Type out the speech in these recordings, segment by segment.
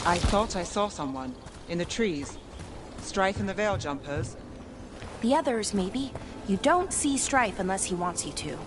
I thought I saw someone. In the trees. Strife and the Veil Jumpers. The others, maybe. You don't see Strife unless he wants you to.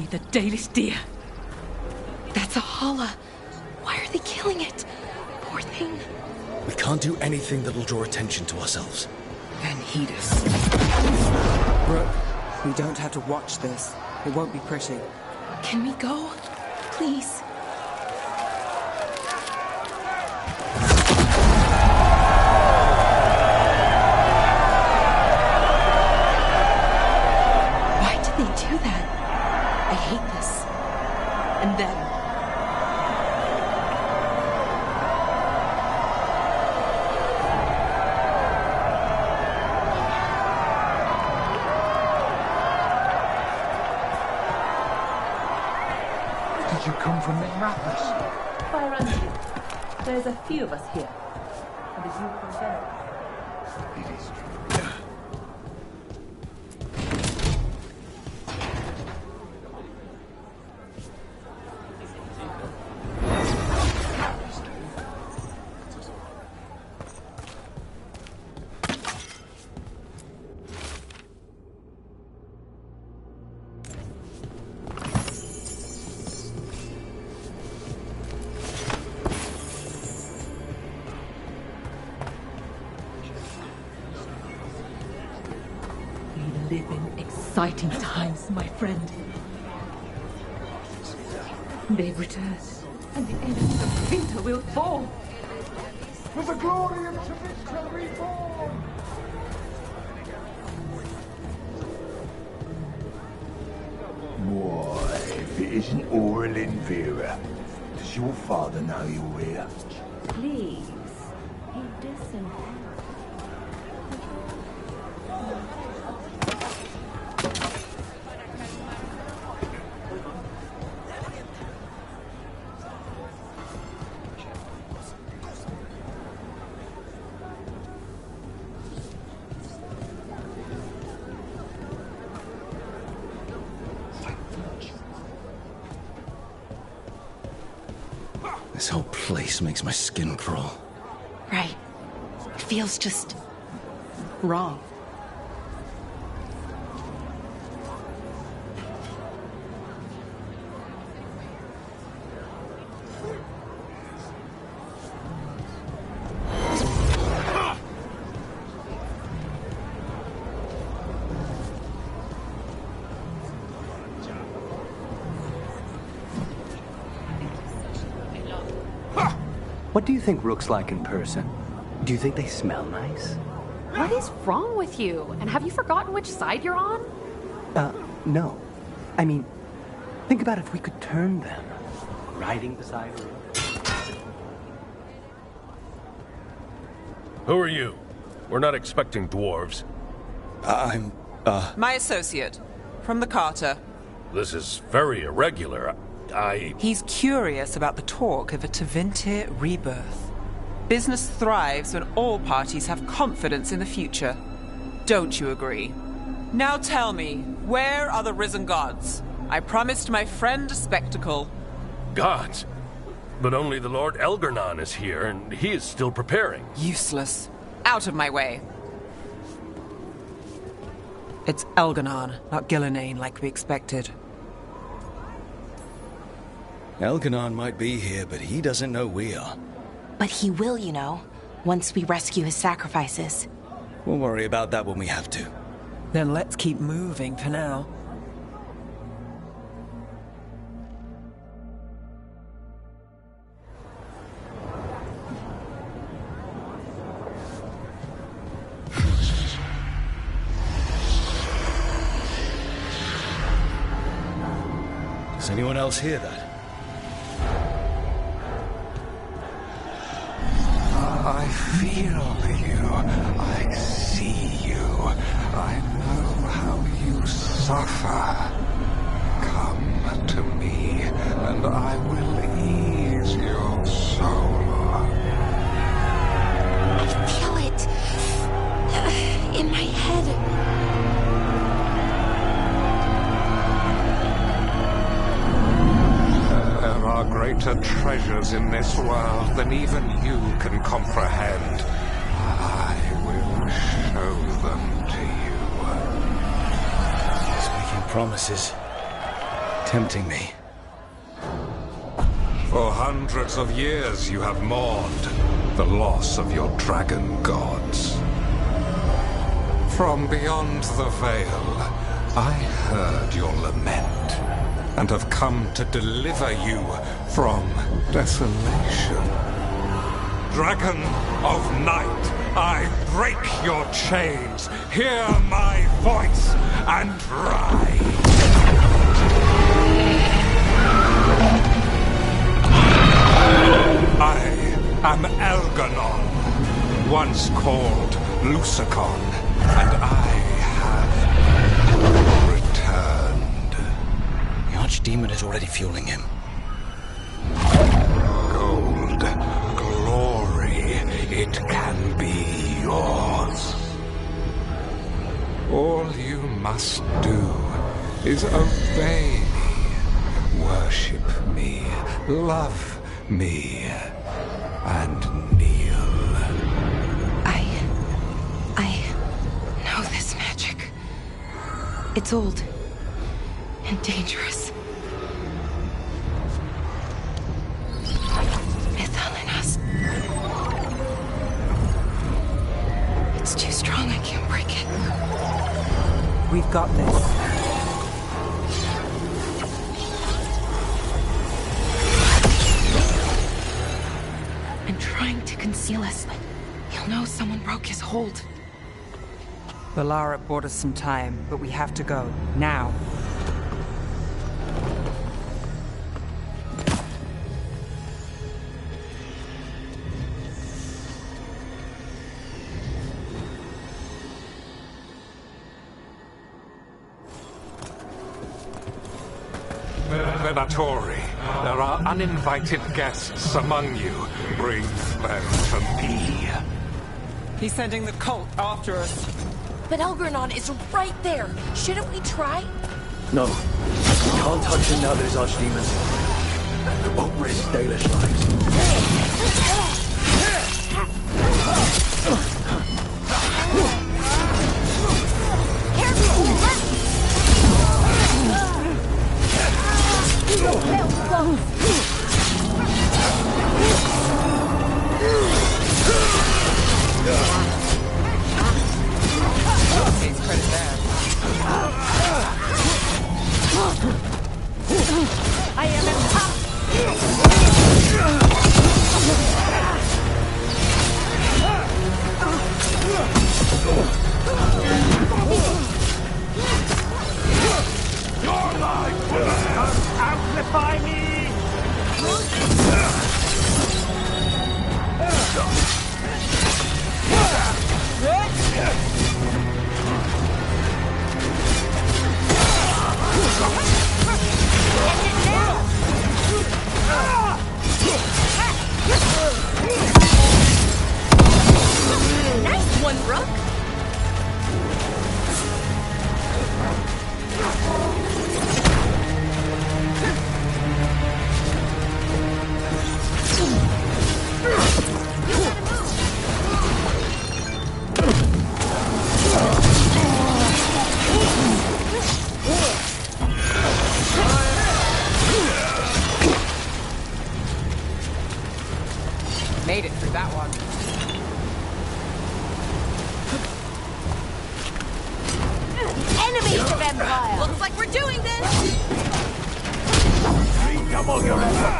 The Dalish deer. That's a holla. Why are they killing it? Poor thing. We can't do anything that'll draw attention to ourselves. Then heed us. Brooke, we don't have to watch this. It won't be pretty. Can we go? Please. Why did they do that? I hate this. And them. Did you come from Rathas? Fire under. There's a few of us here. And as you from there. It is true. We live in exciting times, my friend. They return, and the enemies of winter will fall. For the glory of Tavista reborn! Why, if it isn't Aurelin Vera, does your father know you're here? Please. You disinfect. This whole place makes my skin crawl. Right. It feels just wrong. What do you think Rook's like in person? Do you think they smell nice? What is wrong with you? And have you forgotten which side you're on? No. I mean, think about if we could turn them. Riding beside Rook. Who are you? We're not expecting dwarves. I'm, My associate. From the Carter. This is very irregular. He's curious about the talk of a Tevinter rebirth. Business thrives when all parties have confidence in the future. Don't you agree? Now tell me, where are the risen gods? I promised my friend a spectacle. Gods? But only the Lord Elgarnon is here, and he is still preparing. Useless. Out of my way. It's Elgarnon, not Gillenane like we expected. Elgarnon might be here, but he doesn't know we are. But he will, you know, once we rescue his sacrifices. We'll worry about that when we have to. Then let's keep moving for now. Does anyone else hear that? I feel you. I see you. I know how you suffer. Come to me, and I will ease your soul. I feel it in my head. There are greater treasures in this world than even you can comprehend. I will show them to you. He's making promises. Tempting me. For hundreds of years you have mourned the loss of your dragon gods. From beyond the veil, I heard your lament, and have come to deliver you from desolation. Dragon of night, I break your chains. Hear my voice and ride. I am Elganon, once called Lucicon, and I have returned. The Archdemon is already fueling him. Gold, glory, it can be yours. All you must do is obey me, worship me, love me, and kneel. I know this magic. It's old and dangerous. Mythalinas. It's too strong, I can't break it. We've got this. I'm trying to conceal us. He'll know someone broke his hold. Balara bought us some time, but we have to go. Now. Venatori, there are uninvited guests among you. Bring them to me. He's sending the cult after us. But Elgranon is right there. Shouldn't we try? No. We can't touch him now that he's archdemons. We won't risk Dalish lives. Takes credit there. I am in top. Your life will amplify me! Nice one, Rook. Made it through that one. Enemies of Empire. Looks like we're doing this. Double your effort!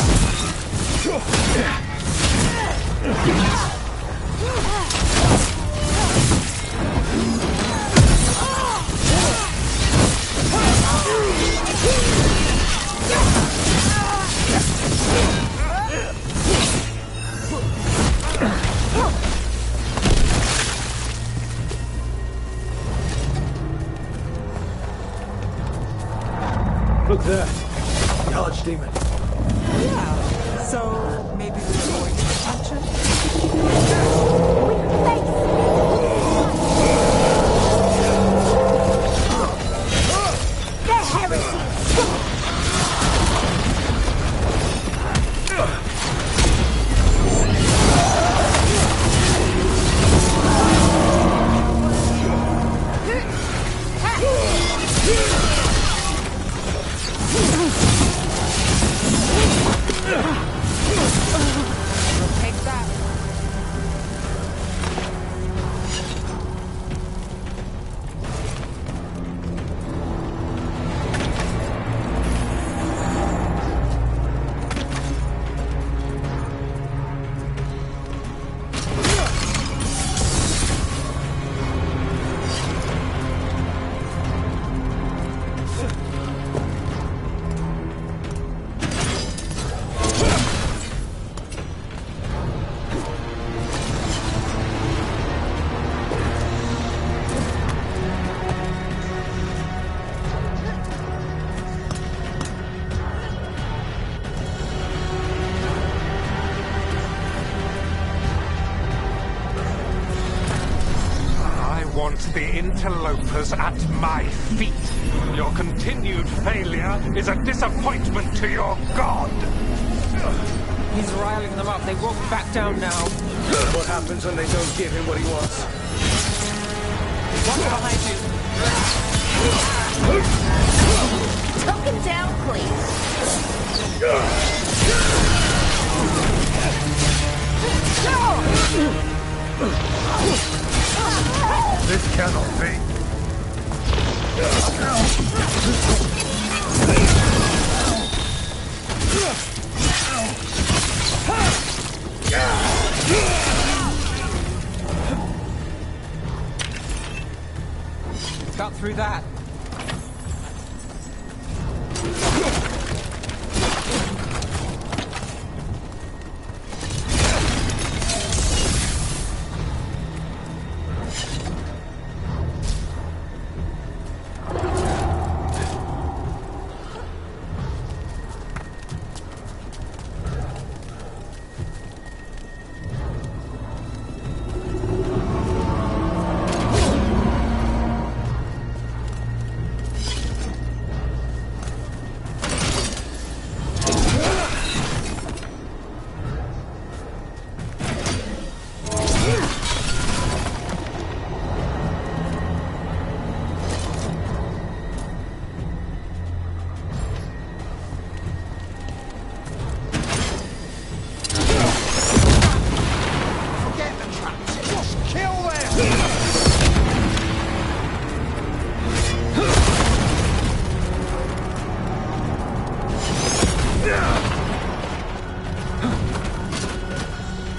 There. The archdemon. Yeah. So maybe we avoid attention? The heresy! Take that. The interlopers at my feet. Your continued failure is a disappointment to your god. He's riling them up. They won't back down now. What happens when they don't give him what he wants? One behind you. Token down, please. This cannot be. Got through that.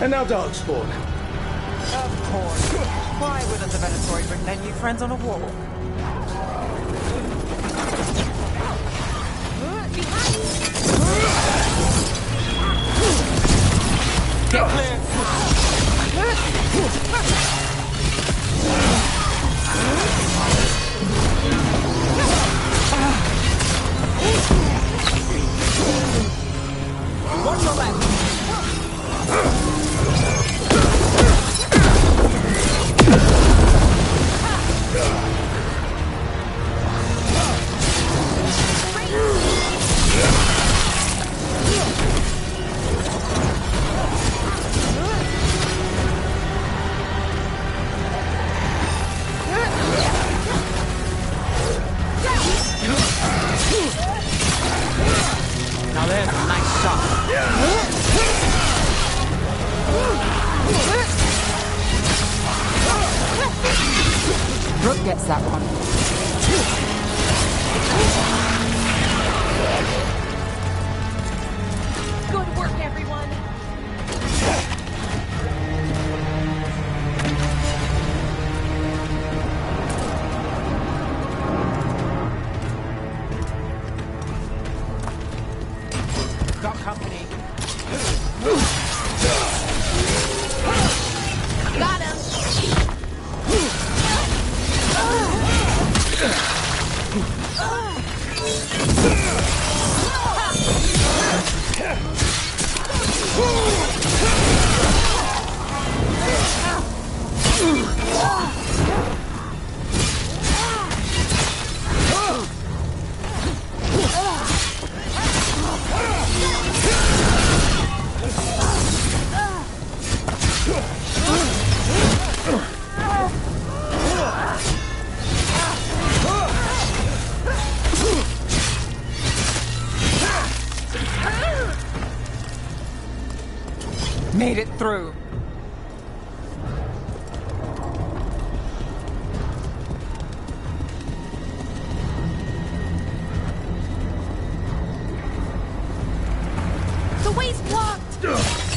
And now dog spawn. Of course. Why wouldn't the Venatori bring their new friends on a wall? Get clear. Watch your left. Now there's a nice shot. Brooke gets that one. Good work, everyone. Got company. Got him. Made it through. The way's blocked!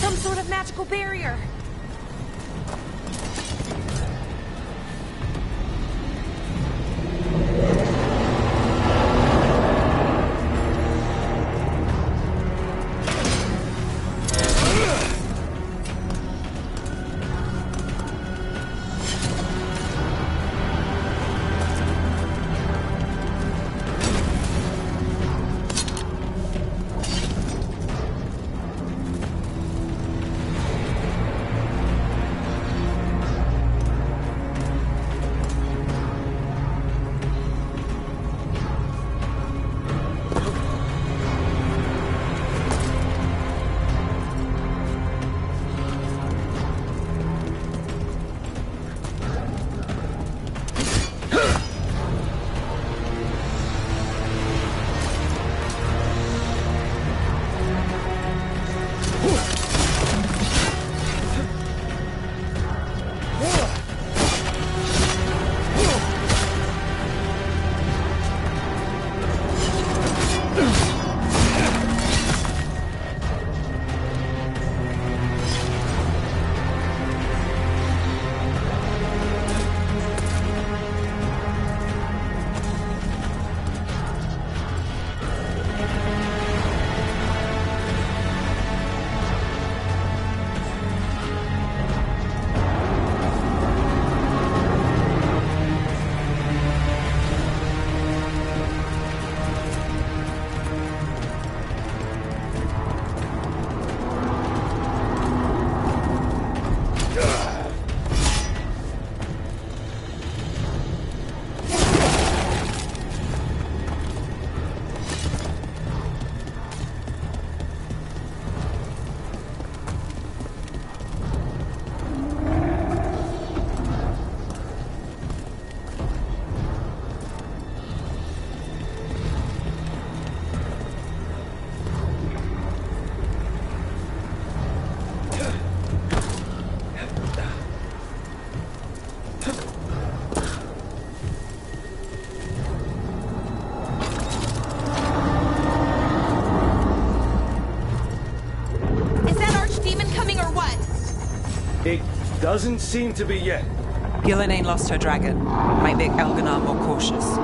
Some sort of magical barrier. It doesn't seem to be yet. Gillen ain't lost her dragon. Might make Elganar more cautious.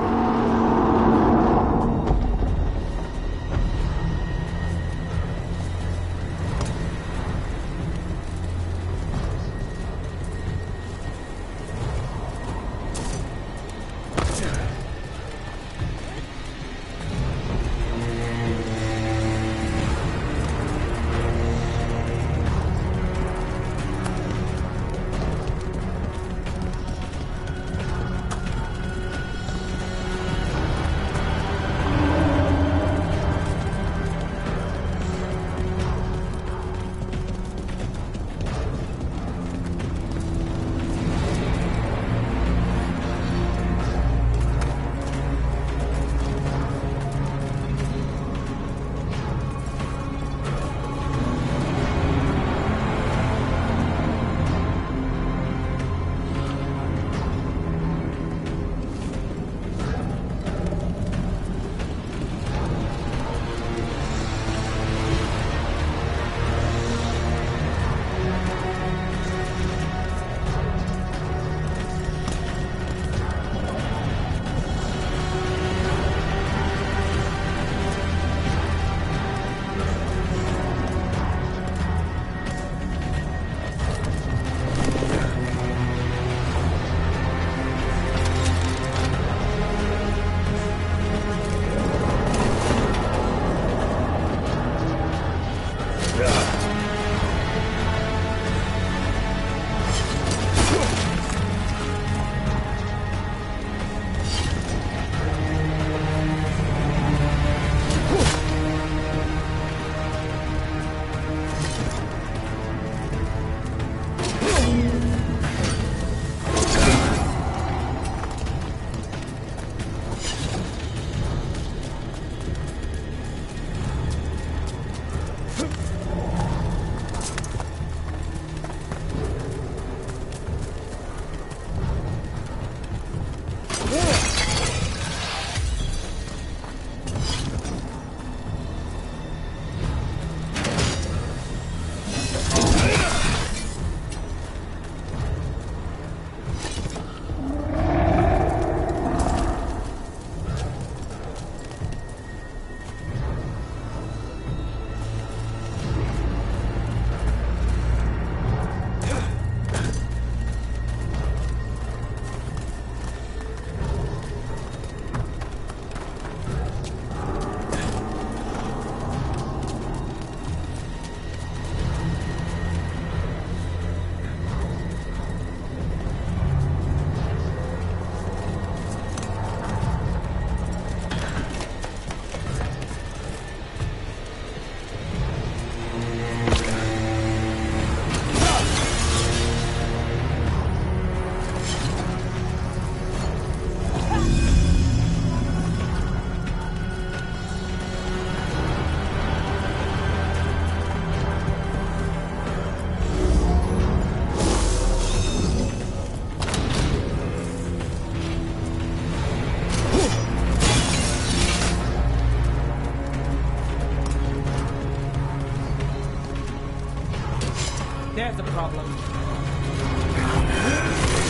There's a problem.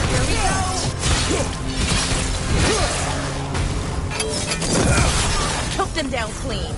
Here we go! Took them down clean.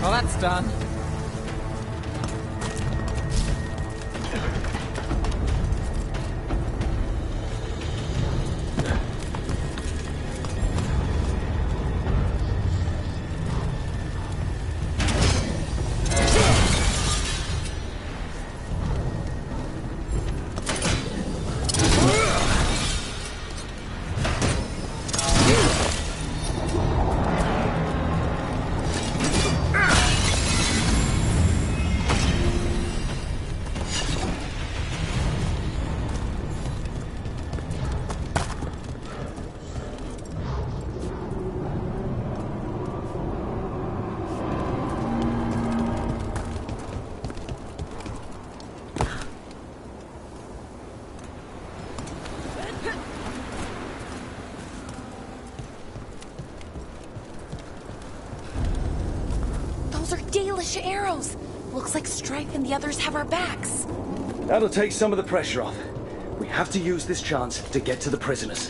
Well, that's done. Those are Dalish arrows. Looks like Strife and the others have our backs. That'll take some of the pressure off. We have to use this chance to get to the prisoners.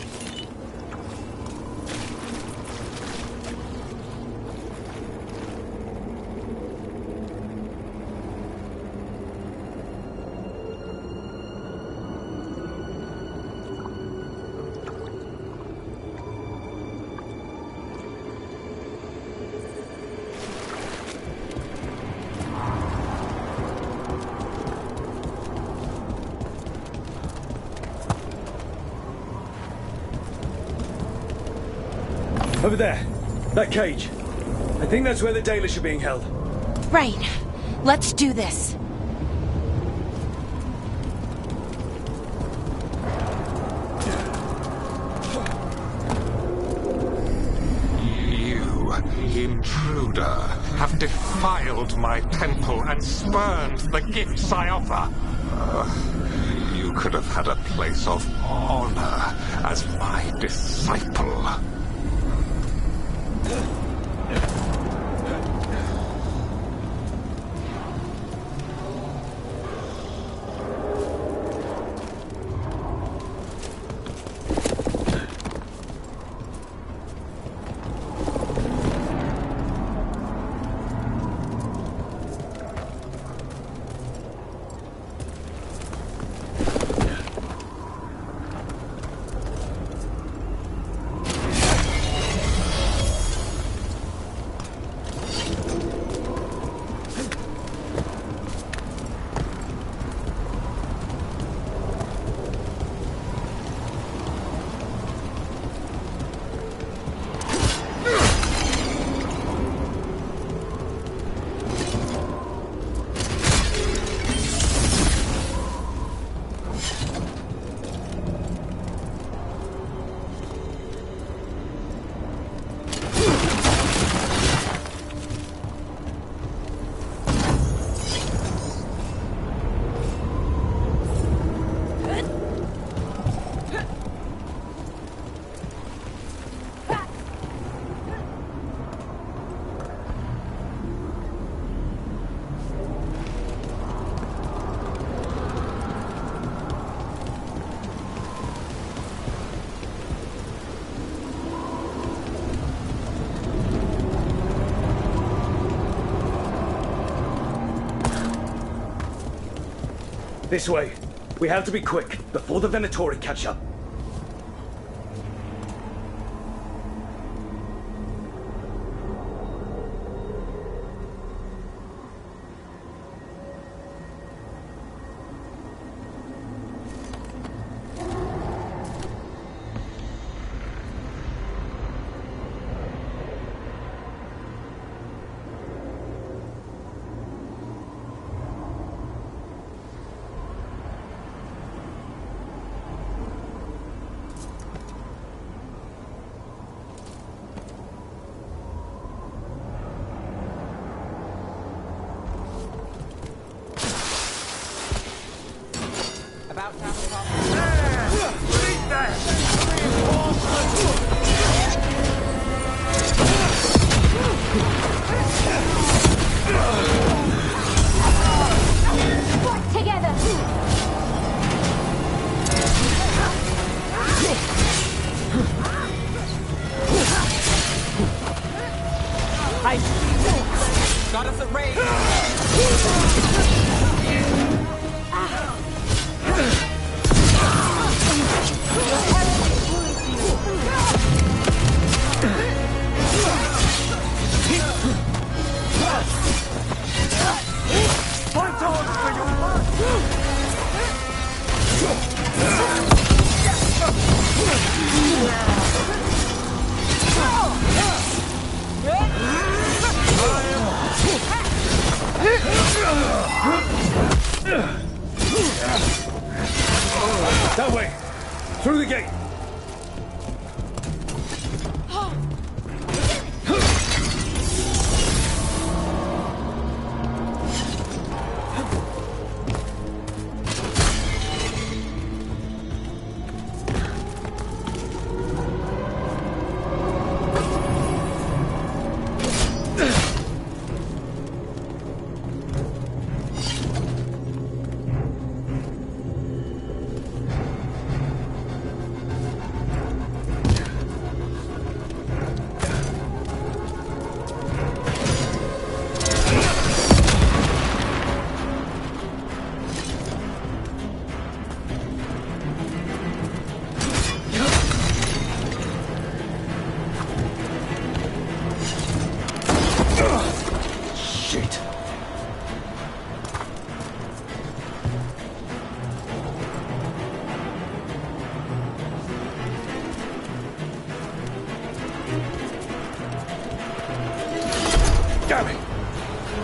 Over there. That cage. I think that's where the Dalish are being held. Right. Let's do this. You, intruder, have defiled my temple and spurned the gifts I offer. You could have had a place of honor as my disciple. This way. We have to be quick, before the Venatori catch up. Through the gate!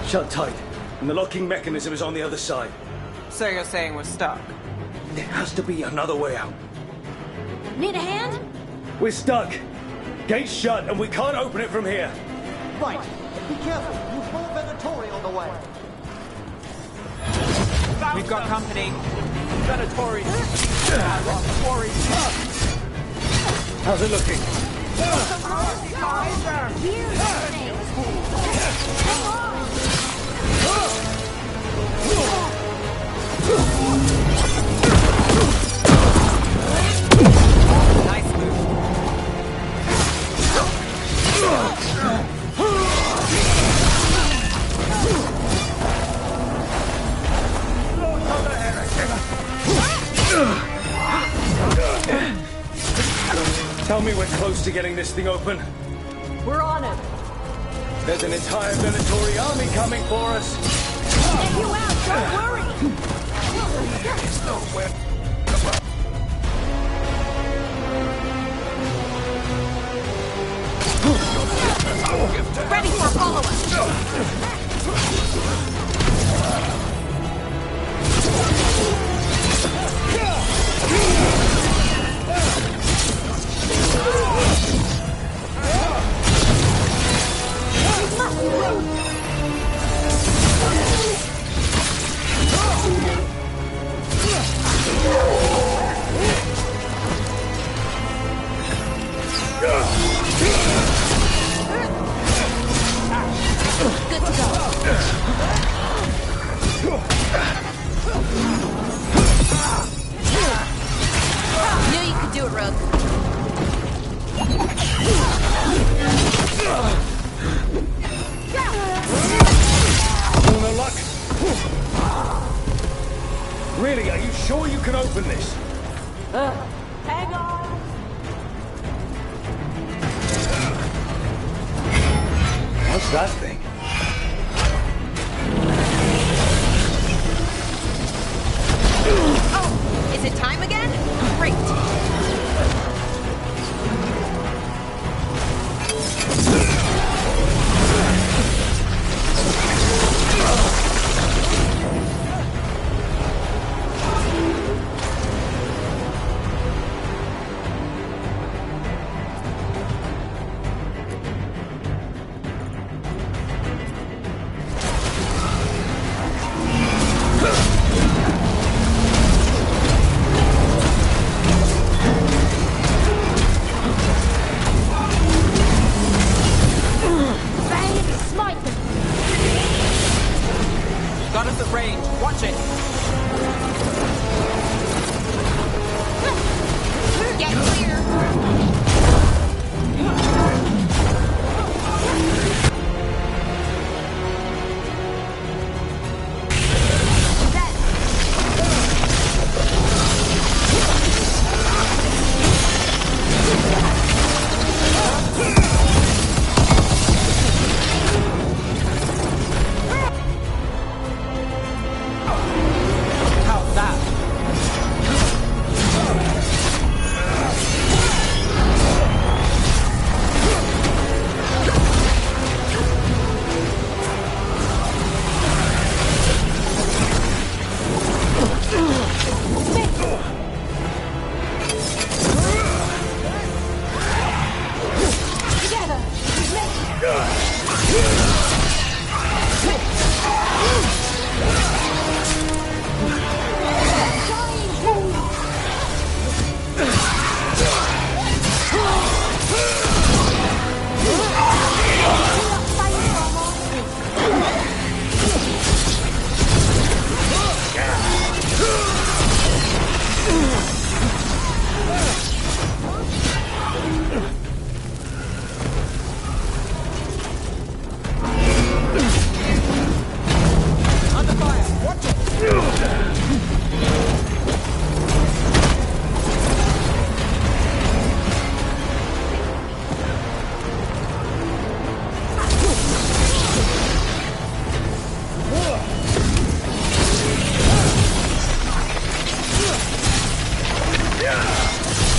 Shut tight, and the locking mechanism is on the other side. So you're saying we're stuck? There has to be another way out. Need a hand? We're stuck. Gate's shut, and we can't open it from here. Right. Be careful. You've more Venatori on the way. We've got company. Venatori. How's it looking? Nice move. Tell me we're close to getting this thing open. We're on it. There's an entire Venatori army coming for us. Get you out, don't worry! Ready for a follow-up! Good to go. Knew you could do it, Rogue. No luck. Really, are you sure you can open this? Hang on. What's that thing? Oh, is it time again? Great.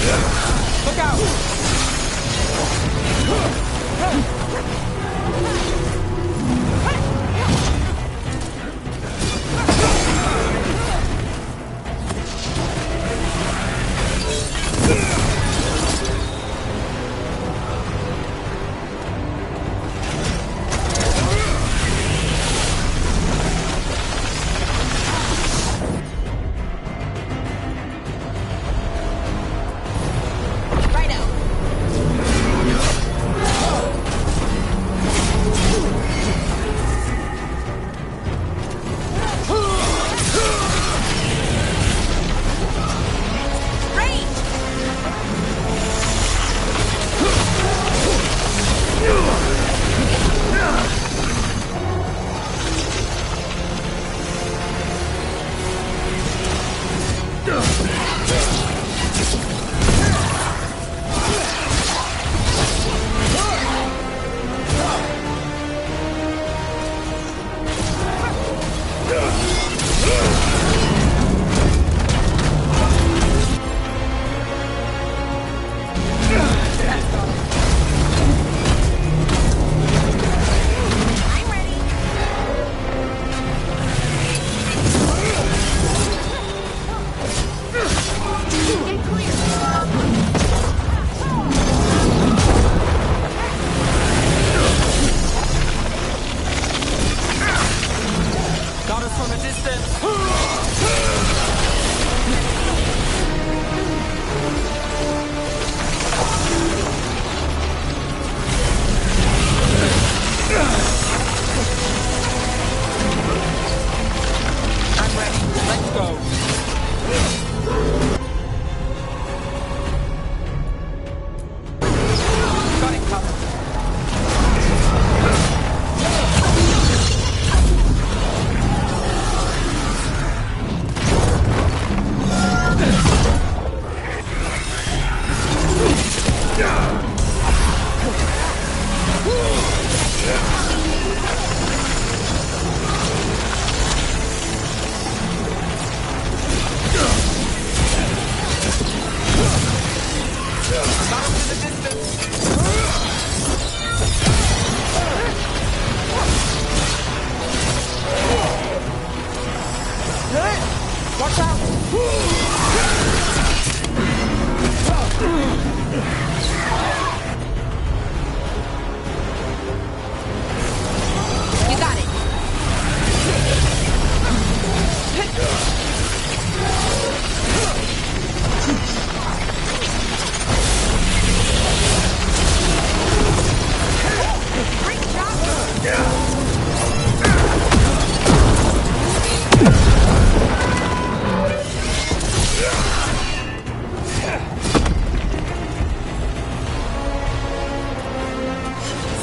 Look out!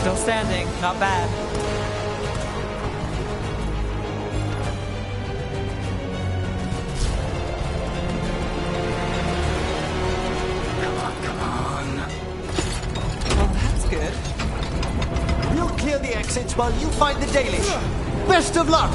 Still standing, not bad. Come on. Well, that's good. We'll clear the exits while you find the Dalish. Best of luck!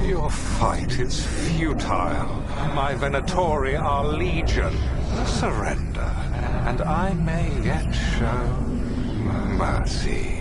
Your fight is futile. My Venatori are legion. Surrender, and I may yet show mercy.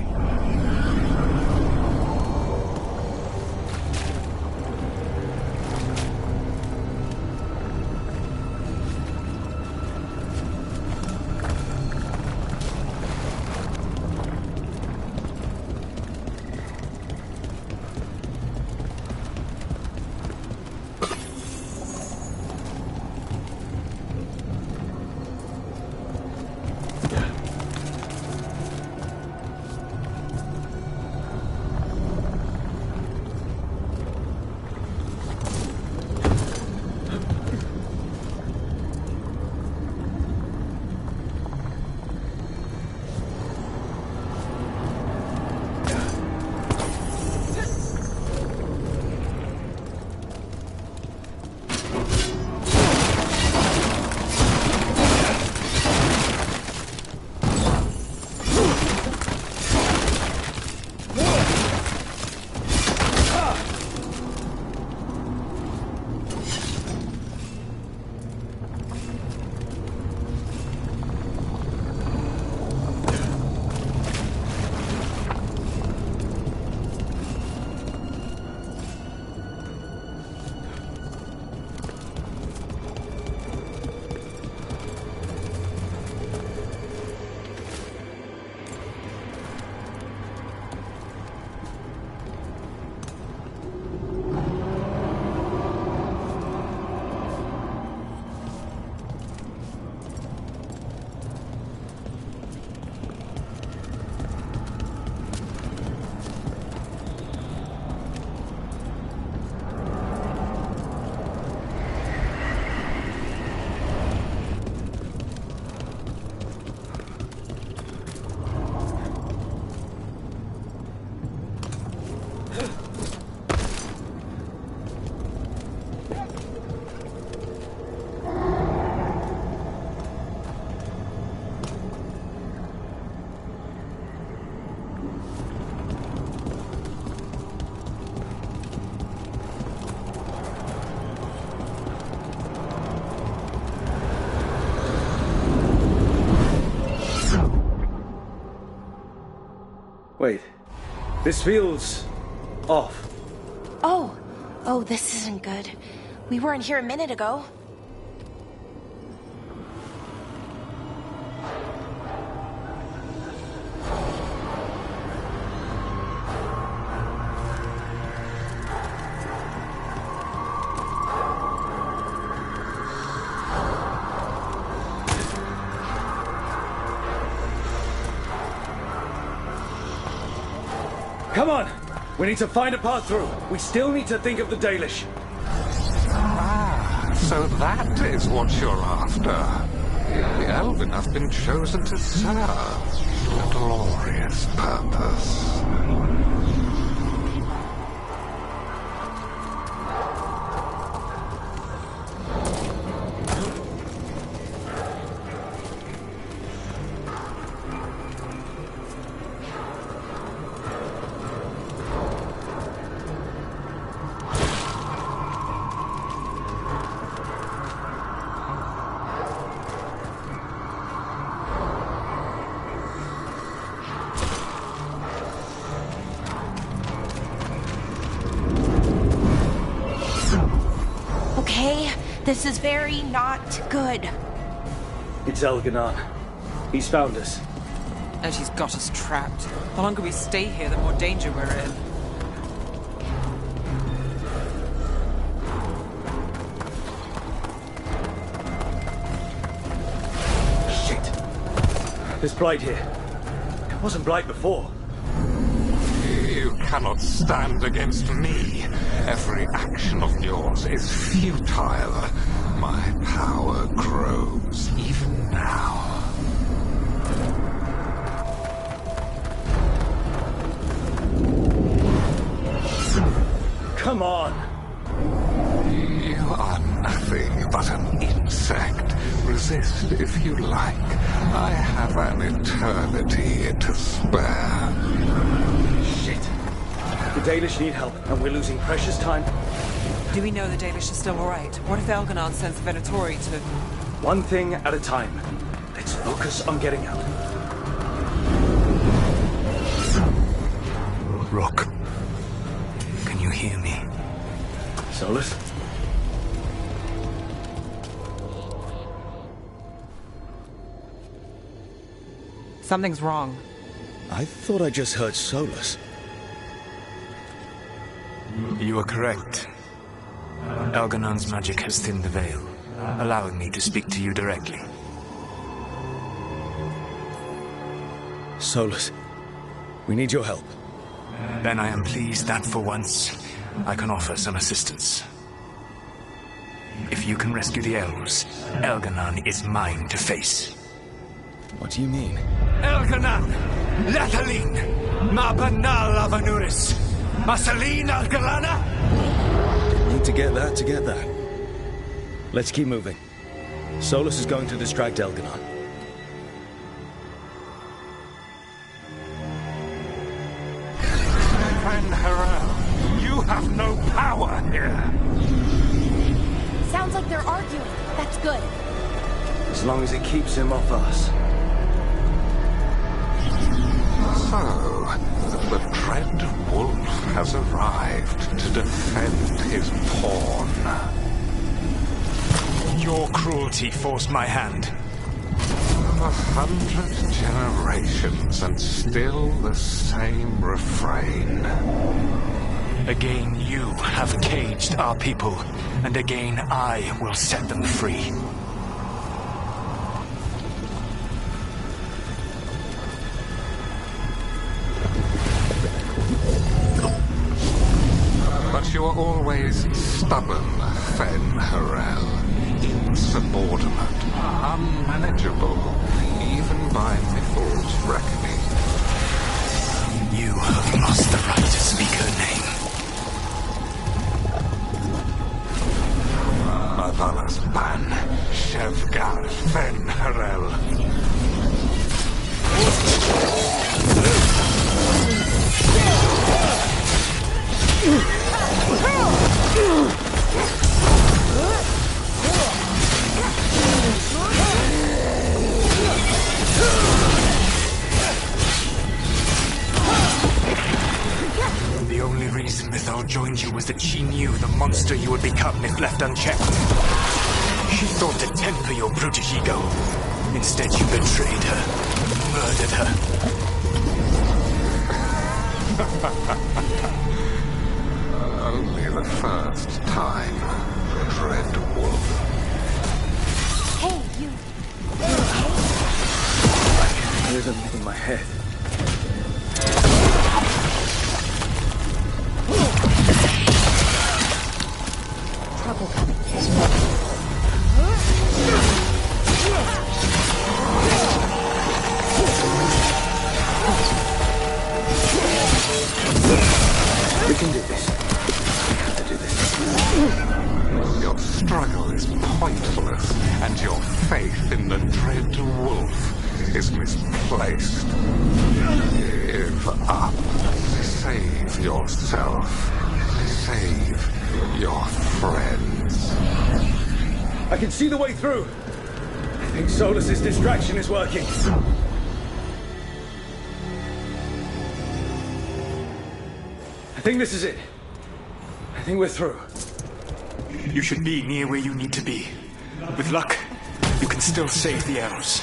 This feels off. Oh, this isn't good. We weren't here a minute ago. Come on! We need to find a path through. We still need to think of the Dalish. Ah, so that is what you're after. The Elven have been chosen to serve a glorious purpose. Okay, this is very not good. It's Elganon. He's found us. And she's got us trapped. The longer we stay here, the more danger we're in. Shit. There's blight here. It wasn't blight before. You cannot stand against me. Every action of yours is futile. My power grows even now. Come on! You are nothing but an insect. Resist if you like. I have an eternity to spare. Shit. The Dalish need help, and we're losing precious time. Do we know the Dalish are still alright? What if Elganon sends the Venatori to... One thing at a time. Let's focus on getting out. Rock. Can you hear me? Solus? Something's wrong. I thought I just heard Solus. You are correct. Elganon's magic has thinned the veil, allowing me to speak to you directly. Solus, we need your help. Then I am pleased that for once, I can offer some assistance. If you can rescue the elves, Elganon is mine to face. What do you mean? Elganon! Latalin! Ma banal avanuris! Masalin Algalana! Need to get that. Let's keep moving. Solus is going to distract Elganon. Friend Harel, you have no power here. Sounds like they're arguing. That's good. As long as it keeps him off us. So, the dread wolf has arrived to defend his pawn. Your cruelty forced my hand. 100 generations and still the same refrain. Again you have caged our people, and again I will set them free. But you are always stubborn, Fen Harel. Insubordinate, unmanageable, even by Mithel's reckoning. You have lost the right to speak her name. Avalas Ban, Shevgar Fen Harel. only reason Mythal joined you was that she knew the monster you would become if left unchecked. She thought to temper your brutish ego. Instead, you betrayed her, murdered her. Only the first time, Dread Wolf. Hey, you okay? There's something in my head. Trouble coming. We can do this. We have to do this. Your struggle is pointless, and your faith in the Dread Wolf is misplaced. Give up. Save yourself. Save your friends. I can see the way through. I think Solus's distraction is working. I think this is it. I think we're through. You should be near where you need to be. With luck, you can still save the arrows.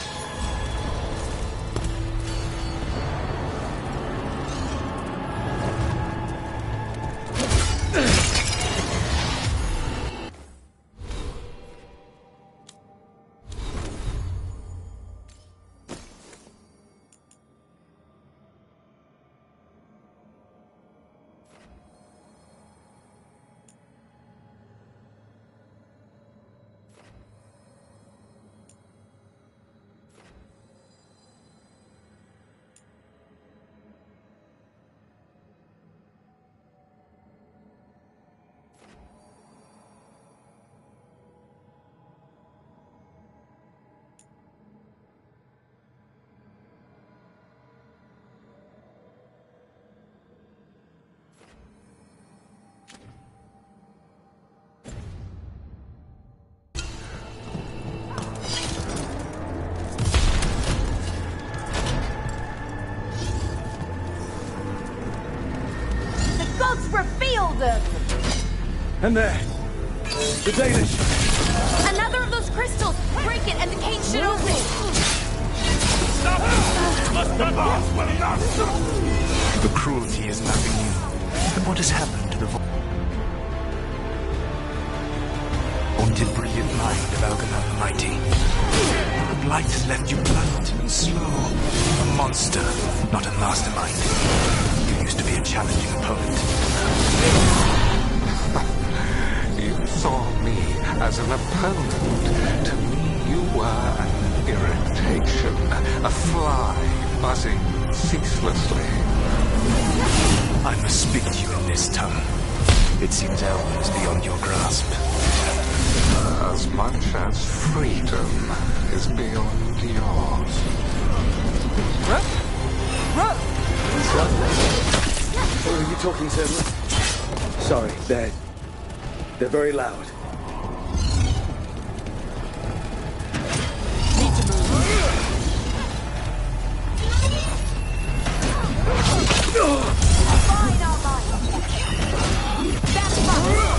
Reveal them! And there. The Danish. Another of those crystals! Break it and the cage should open! The cruelty is nothing new. But what has happened to the haunted, brilliant mind of Algernon the Mighty? The blight has left you blunt and slow. A monster, not a mastermind. You used to be a challenging opponent. You saw me as an opponent. To me, you were an irritation, a fly buzzing ceaselessly. I must speak to you in this tongue. It seems Elven is beyond your grasp. As much as freedom is beyond yours. What are you talking to? Sorry, they're very loud. Need to move. Fine, all right. That's fine.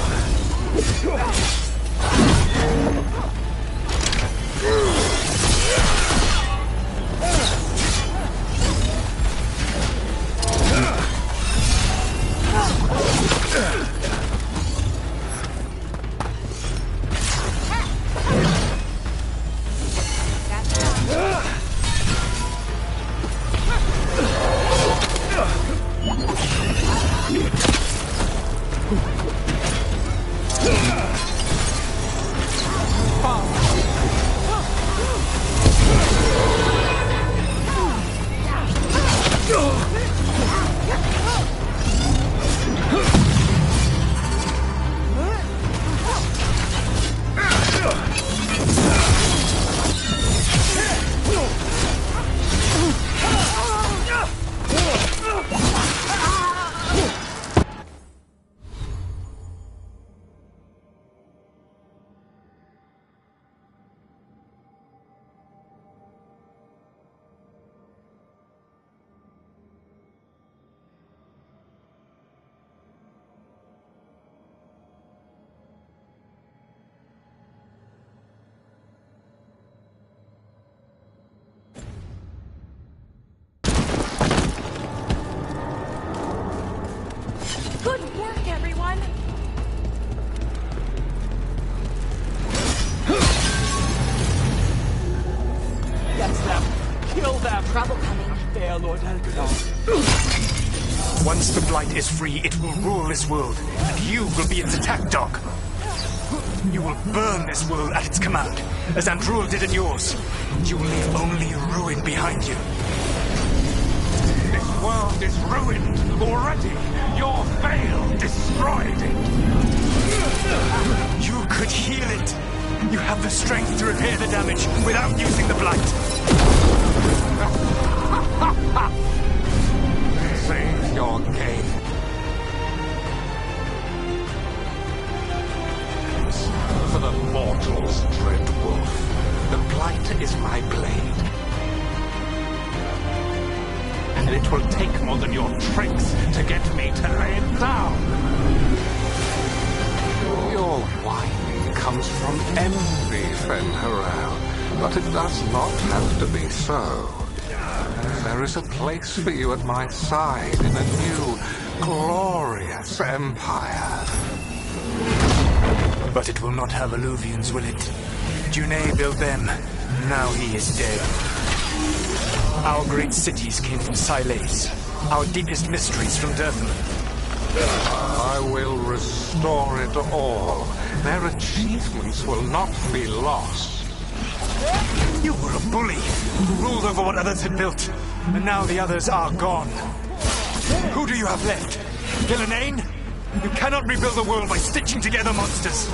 Lord Elgarnon. Once the Blight is free, it will rule this world, and you will be its attack dog. You will burn this world at its command, as Andruil did at yours. You will leave only ruin behind you. This world is ruined already. Your veil destroyed it. You could heal it. You have the strength to repair the damage without using the Blight. Save your game. For the mortals, dread wolf. The Blight is my blade. And it will take more than your tricks to get me to lay it down. Your wine comes from envy, Fen'Harel, but it does not have to be so. There is a place for you at my side in a new, glorious empire. But it will not have Alluvians, will it? Junei built them. Now he is dead. Our great cities came from Sileis. Our deepest mysteries from Dirthaman. I will restore it all. Their achievements will not be lost. You were a bully who ruled over what others had built. And now the others are gone. Who do you have left? Gillenane? You cannot rebuild the world by stitching together monsters.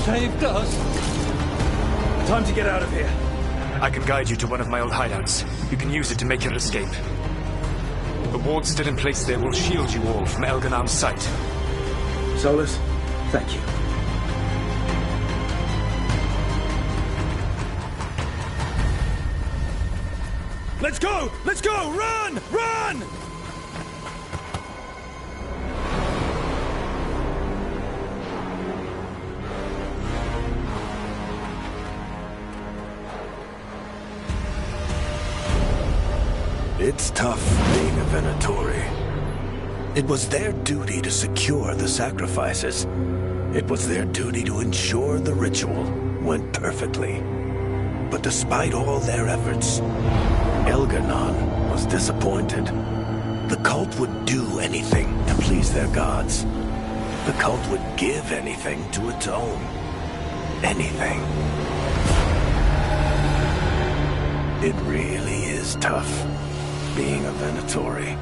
Saved us. Time to get out of here. I can guide you to one of my old hideouts. You can use it to make your escape. The ward's still in place there will shield you all from Elgarnon's sight. Solus, thank you. Let's go! Let's go! Run! Run! It's tough being a Venatori. It was their duty to secure the sacrifices. It was their duty to ensure the ritual went perfectly. But despite all their efforts, Elgarnon was disappointed. The cult would do anything to please their gods. The cult would give anything to atone. Anything. It really is tough being a Venatori.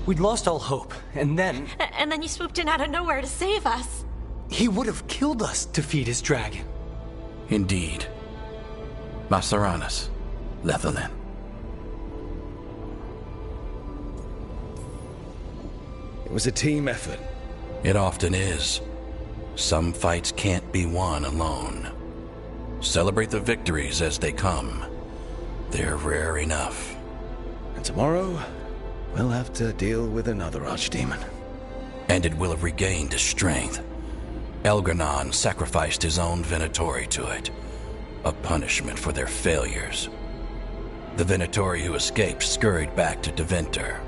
We'd lost all hope, and then... And then you swooped in out of nowhere to save us. He would have killed us to feed his dragon. Indeed. Masaranas, Lethalin. It was a team effort. It often is. Some fights can't be won alone. Celebrate the victories as they come. They're rare enough. And tomorrow, we'll have to deal with another archdemon. And it will have regained its strength. Elgarnon sacrificed his own Venatori to it. A punishment for their failures. The Venatori who escaped scurried back to Deventer.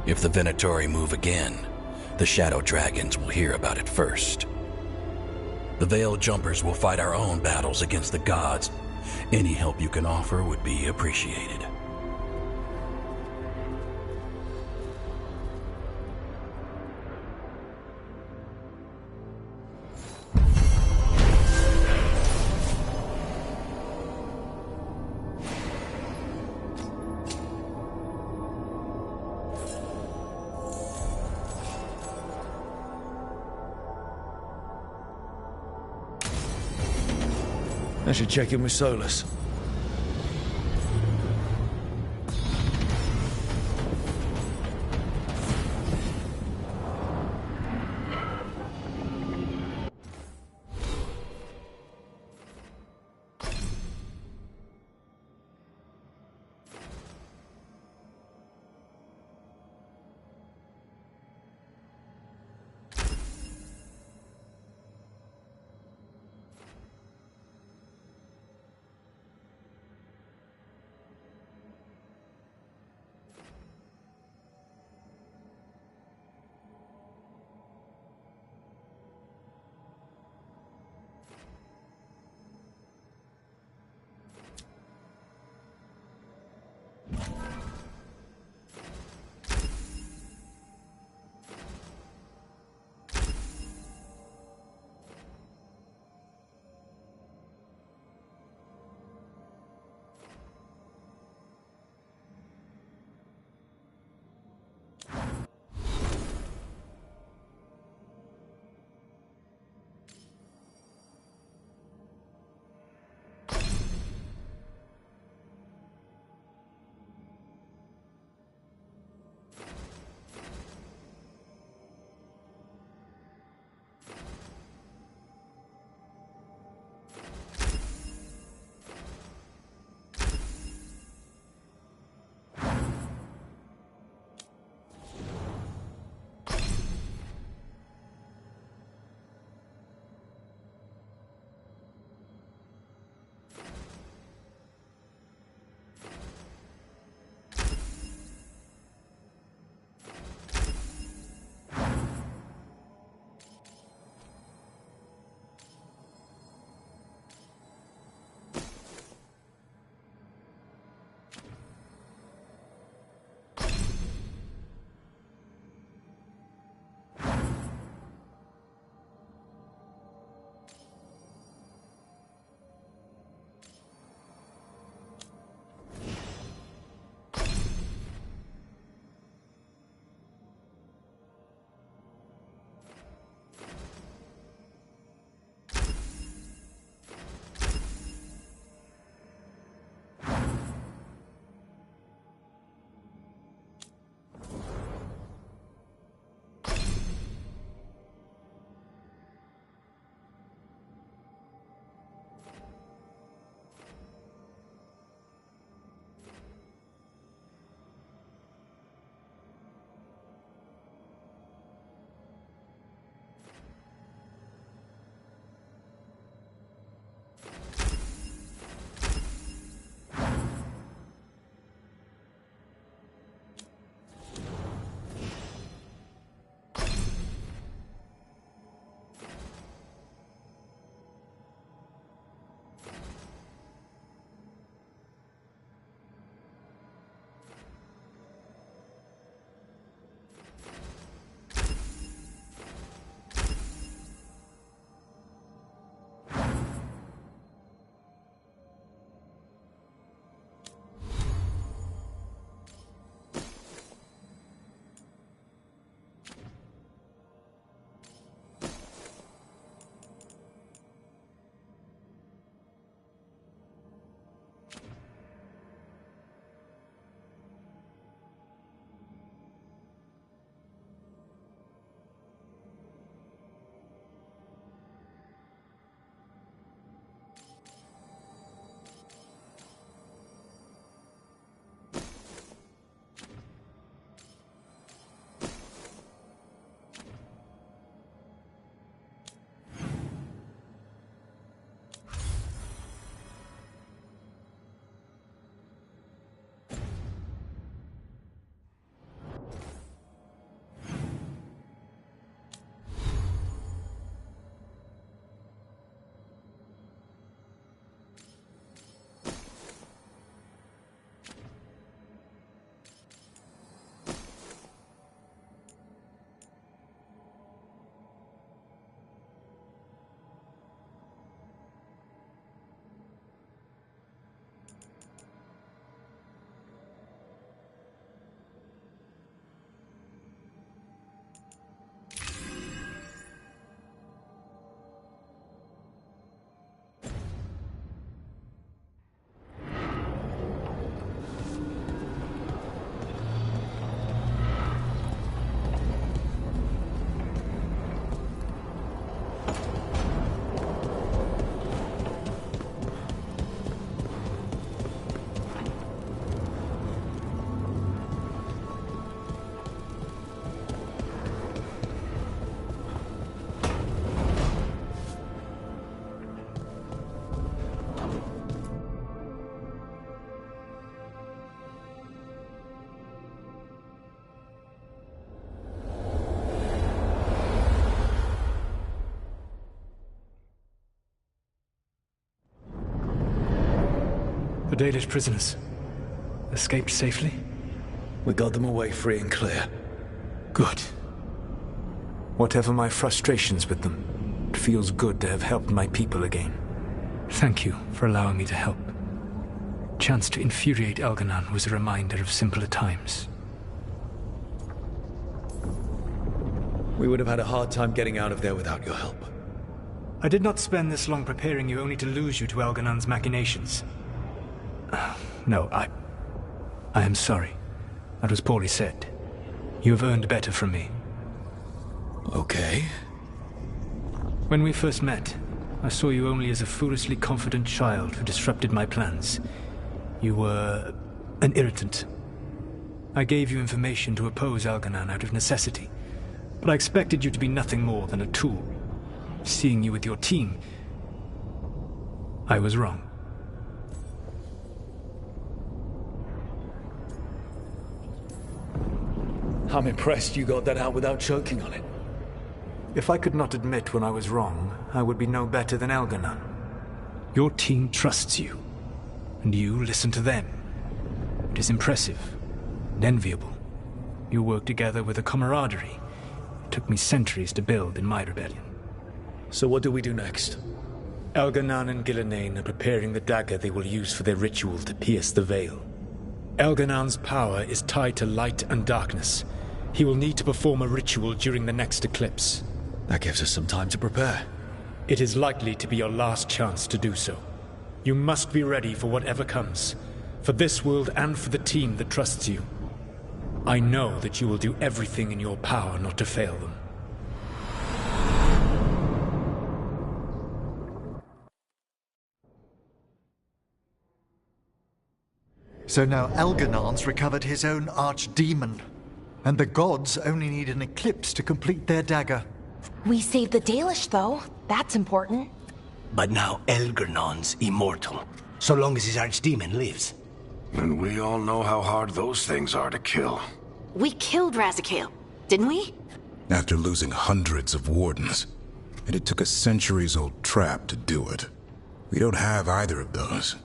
If the Venatori move again, the Shadow Dragons will hear about it first. The Veiled Jumpers will fight our own battles against the gods. Any help you can offer would be appreciated. I should check in with Solus. Dalish prisoners escaped safely? We got them away free and clear. Good. Whatever my frustrations with them, it feels good to have helped my people again. Thank you for allowing me to help. Chance to infuriate Elganon was a reminder of simpler times. We would have had a hard time getting out of there without your help. I did not spend this long preparing you only to lose you to Elganon's machinations. No, I am sorry. That was poorly said. You have earned better from me. Okay. When we first met, I saw you only as a foolishly confident child who disrupted my plans. You were an irritant. I gave you information to oppose Elganon out of necessity, but I expected you to be nothing more than a tool. Seeing you with your team, I was wrong. I'm impressed you got that out without choking on it. If I could not admit when I was wrong, I would be no better than Elganon. Your team trusts you, and you listen to them. It is impressive and enviable. You work together with a camaraderie it took me centuries to build in my rebellion. So what do we do next? Elganon and Gillenane are preparing the dagger they will use for their ritual to pierce the veil. Elganon's power is tied to light and darkness. He will need to perform a ritual during the next eclipse. That gives us some time to prepare. It is likely to be your last chance to do so. You must be ready for whatever comes, for this world and for the team that trusts you. I know that you will do everything in your power not to fail them. So now Elganon's recovered his own archdemon, and the gods only need an eclipse to complete their dagger. We saved the Dalish, though. That's important. But now Elganon's immortal, so long as his archdemon lives. And we all know how hard those things are to kill. We killed Razikale, didn't we? After losing hundreds of wardens. And it took a centuries-old trap to do it. We don't have either of those.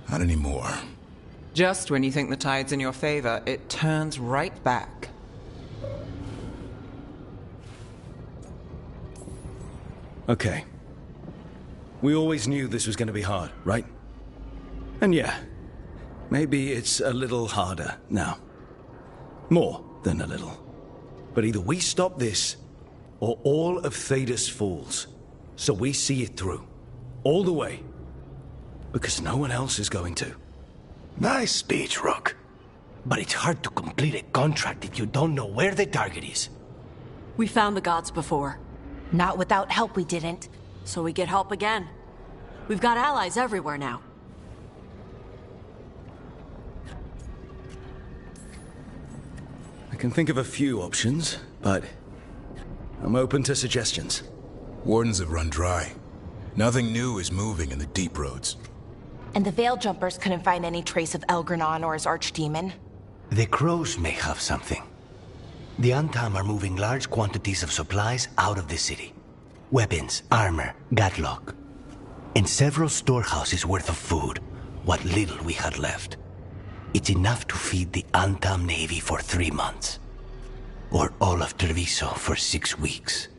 Not anymore. Just when you think the tide's in your favor, it turns right back. Okay. We always knew this was going to be hard, right? And yeah, maybe it's a little harder now. More than a little. But either we stop this, or all of Thedas falls. So we see it through. All the way. Because no one else is going to. Nice speech, Rook. But it's hard to complete a contract if you don't know where the target is. We found the gods before. Not without help, we didn't. So we get help again. We've got allies everywhere now. I can think of a few options, but I'm open to suggestions. Wardens have run dry. Nothing new is moving in the deep roads. And the Veil Jumpers couldn't find any trace of Elganon or his archdemon. The Crows may have something. The Antam are moving large quantities of supplies out of the city. Weapons, armor, gatlock. And several storehouses worth of food, what little we had left. It's enough to feed the Antam Navy for 3 months. Or all of Treviso for 6 weeks.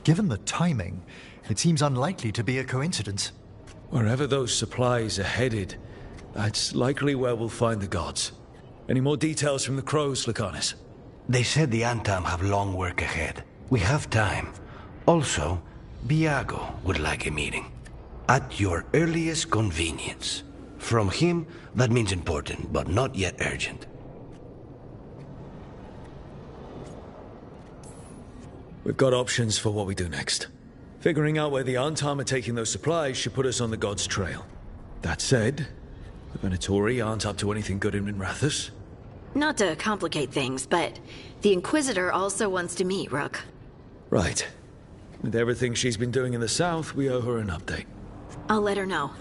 Given the timing, it seems unlikely to be a coincidence. Wherever those supplies are headed, that's likely where we'll find the gods. Any more details from the Crows, Lycanis? They said the Antam have long work ahead. We have time. Also, Biago would like a meeting. At your earliest convenience. From him, that means important, but not yet urgent. We've got options for what we do next. Figuring out where the Antam are taking those supplies should put us on the gods' trail. That said, the Venatori aren't up to anything good in Minrathous. Not to complicate things, but the Inquisitor also wants to meet Rook. Right. With everything she's been doing in the south, we owe her an update. I'll let her know.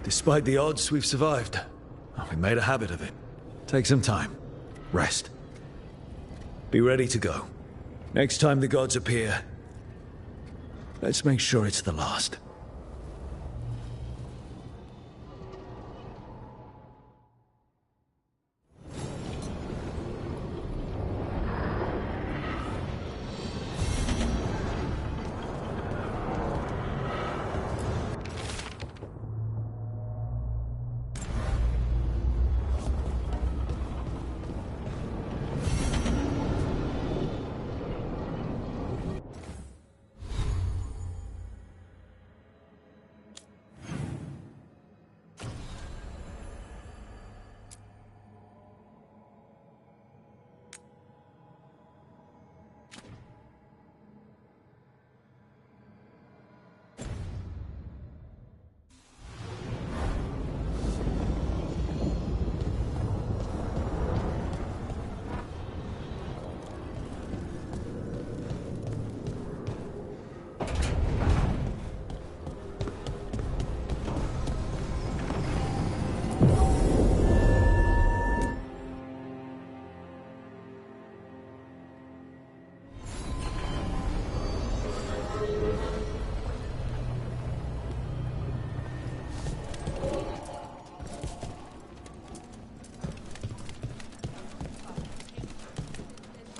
Despite the odds, we've survived. We made a habit of it. Take some time. Rest. Be ready to go. Next time the gods appear, let's make sure it's the last.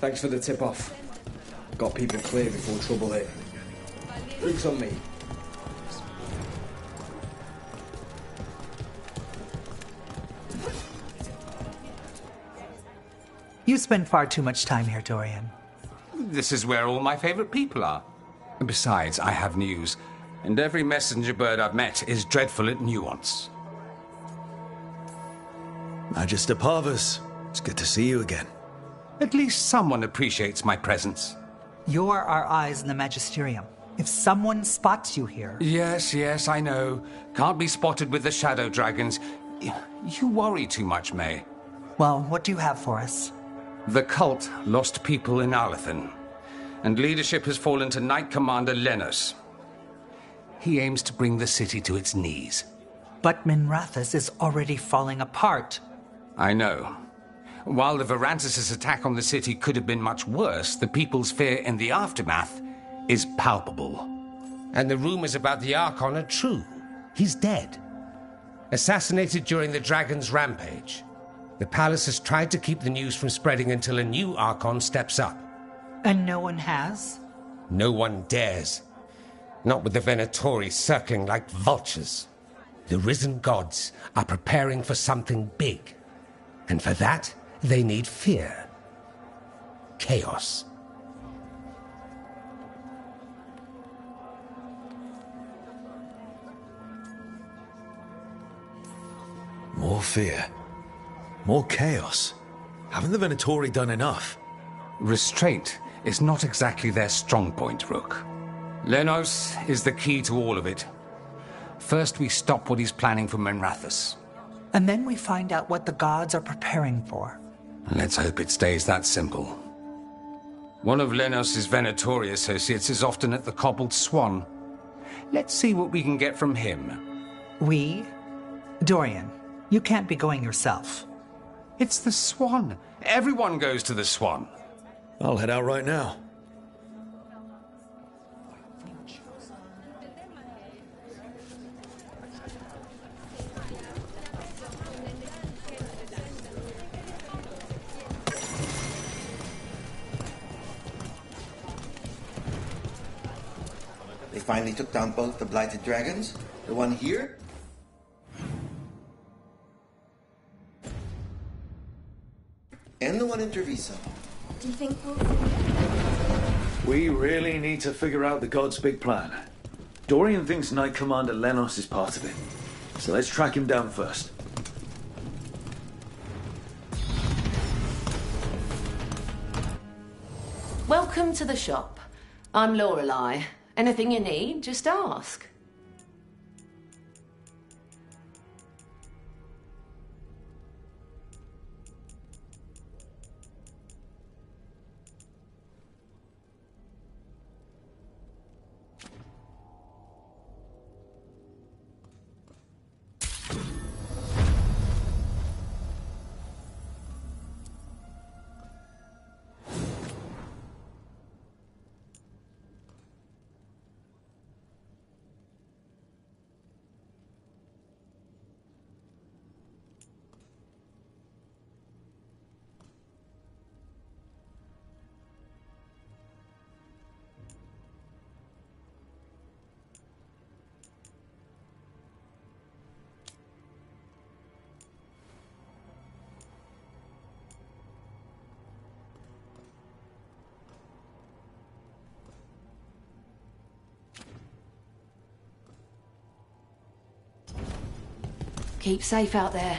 Thanks for the tip-off. Got people clear before trouble hit. Drinks on me. You spend far too much time here, Dorian. This is where all my favorite people are. And besides, I have news. And every messenger bird I've met is dreadful at nuance. Magister Parvus, it's good to see you again. At least someone appreciates my presence. You're our eyes in the Magisterium. If someone spots you here... Yes, I know. Can't be spotted with the shadow dragons. You worry too much, May. Well, what do you have for us? The cult lost people in Alathan, and leadership has fallen to Knight Commander Lenos. He aims to bring the city to its knees. But Minrathous is already falling apart. I know. While the Varantis' attack on the city could have been much worse, the people's fear in the aftermath is palpable. And the rumors about the Archon are true. He's dead. Assassinated during the Dragon's rampage. The palace has tried to keep the news from spreading until a new Archon steps up. And no one has? No one dares. Not with the Venatori circling like vultures. The risen gods are preparing for something big. And for that, they need fear. Chaos. More fear. More chaos. Haven't the Venatori done enough? Restraint is not exactly their strong point, Rook. Lenos is the key to all of it. First, we stop what he's planning for Minrathous. And then we find out what the gods are preparing for. Let's hope it stays that simple. One of Lenos' Venatori associates is often at the Cobbled Swan. Let's see what we can get from him. We? Dorian, you can't be going yourself. It's the Swan. Everyone goes to the Swan. I'll head out right now. They finally took down both the blighted dragons. The one here and the one in Treviso. Do you think we'll... We really need to figure out the God's big plan. Dorian thinks Knight Commander Lenos is part of it. So let's track him down first. Welcome to the shop. I'm Lorelei. Anything you need, just ask. Keep safe out there.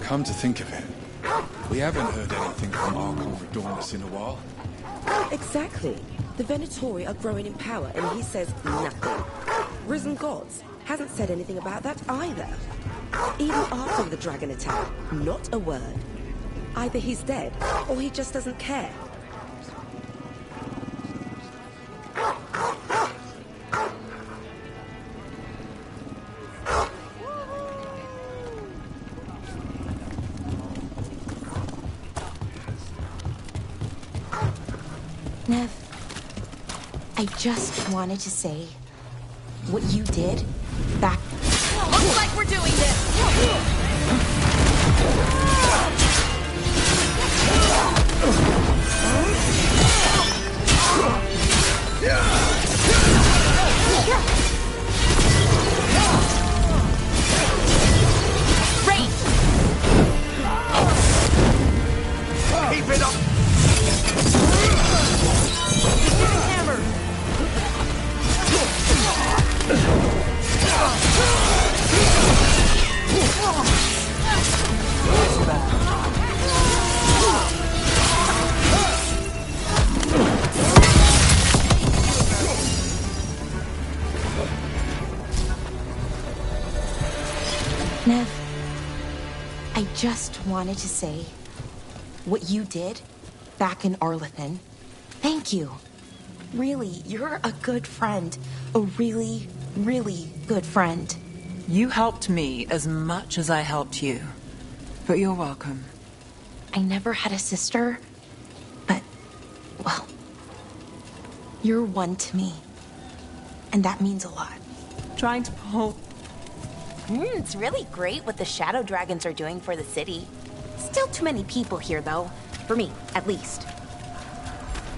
Come to think of it, we haven't heard anything from Archon Redormus in a while. Exactly. The Venatori are growing in power, and he says nothing. Risen Gods hasn't said anything about that either. Even after the dragon attack, not a word. Either he's dead, or he just doesn't care. Nev, I just wanted to say what you did back. Looks like we're doing this! Keep it up! Hammer! Nev, I just wanted to say what you did back in Arlethan. Thank you. Really, you're a good friend. A really, really good friend. You helped me as much as I helped you. But you're welcome. I never had a sister, but, well, you're one to me. And that means a lot. Trying to pull... It's really great what the Shadow Dragons are doing for the city. Still too many people here, though. For me, at least.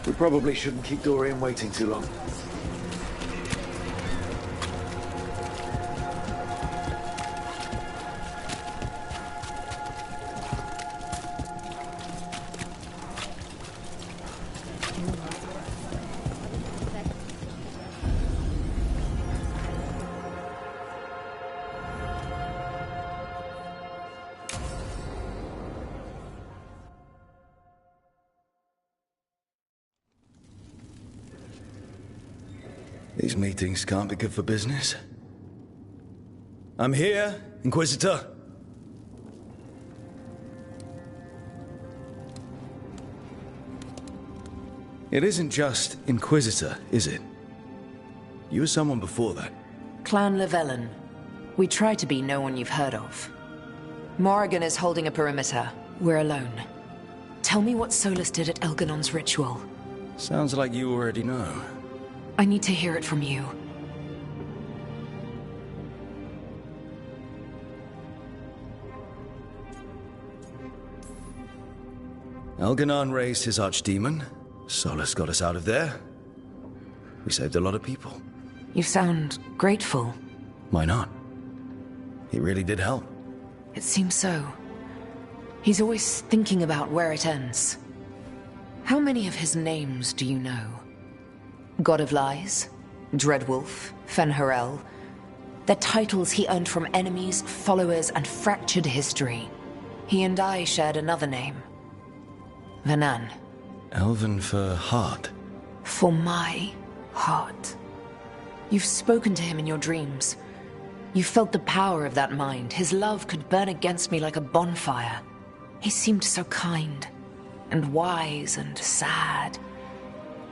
We probably shouldn't keep Dorian waiting too long. These meetings can't be good for business. I'm here, Inquisitor. It isn't just Inquisitor, is it? You were someone before that. Clan Llewellyn. We try to be no one you've heard of. Morrigan is holding a perimeter. We're alone. Tell me what Solus did at Elganon's ritual. Sounds like you already know. I need to hear it from you. Elganon raised his archdemon. Solus got us out of there. We saved a lot of people. You sound grateful. Why not? He really did help. It seems so. He's always thinking about where it ends. How many of his names do you know? God of Lies, Dreadwolf, Fen'Harel. They're titles he earned from enemies, followers, and fractured history. He and I shared another name. Vanan. Elven for heart. For my heart. You've spoken to him in your dreams. You felt the power of that mind. His love could burn against me like a bonfire. He seemed so kind, and wise, and sad,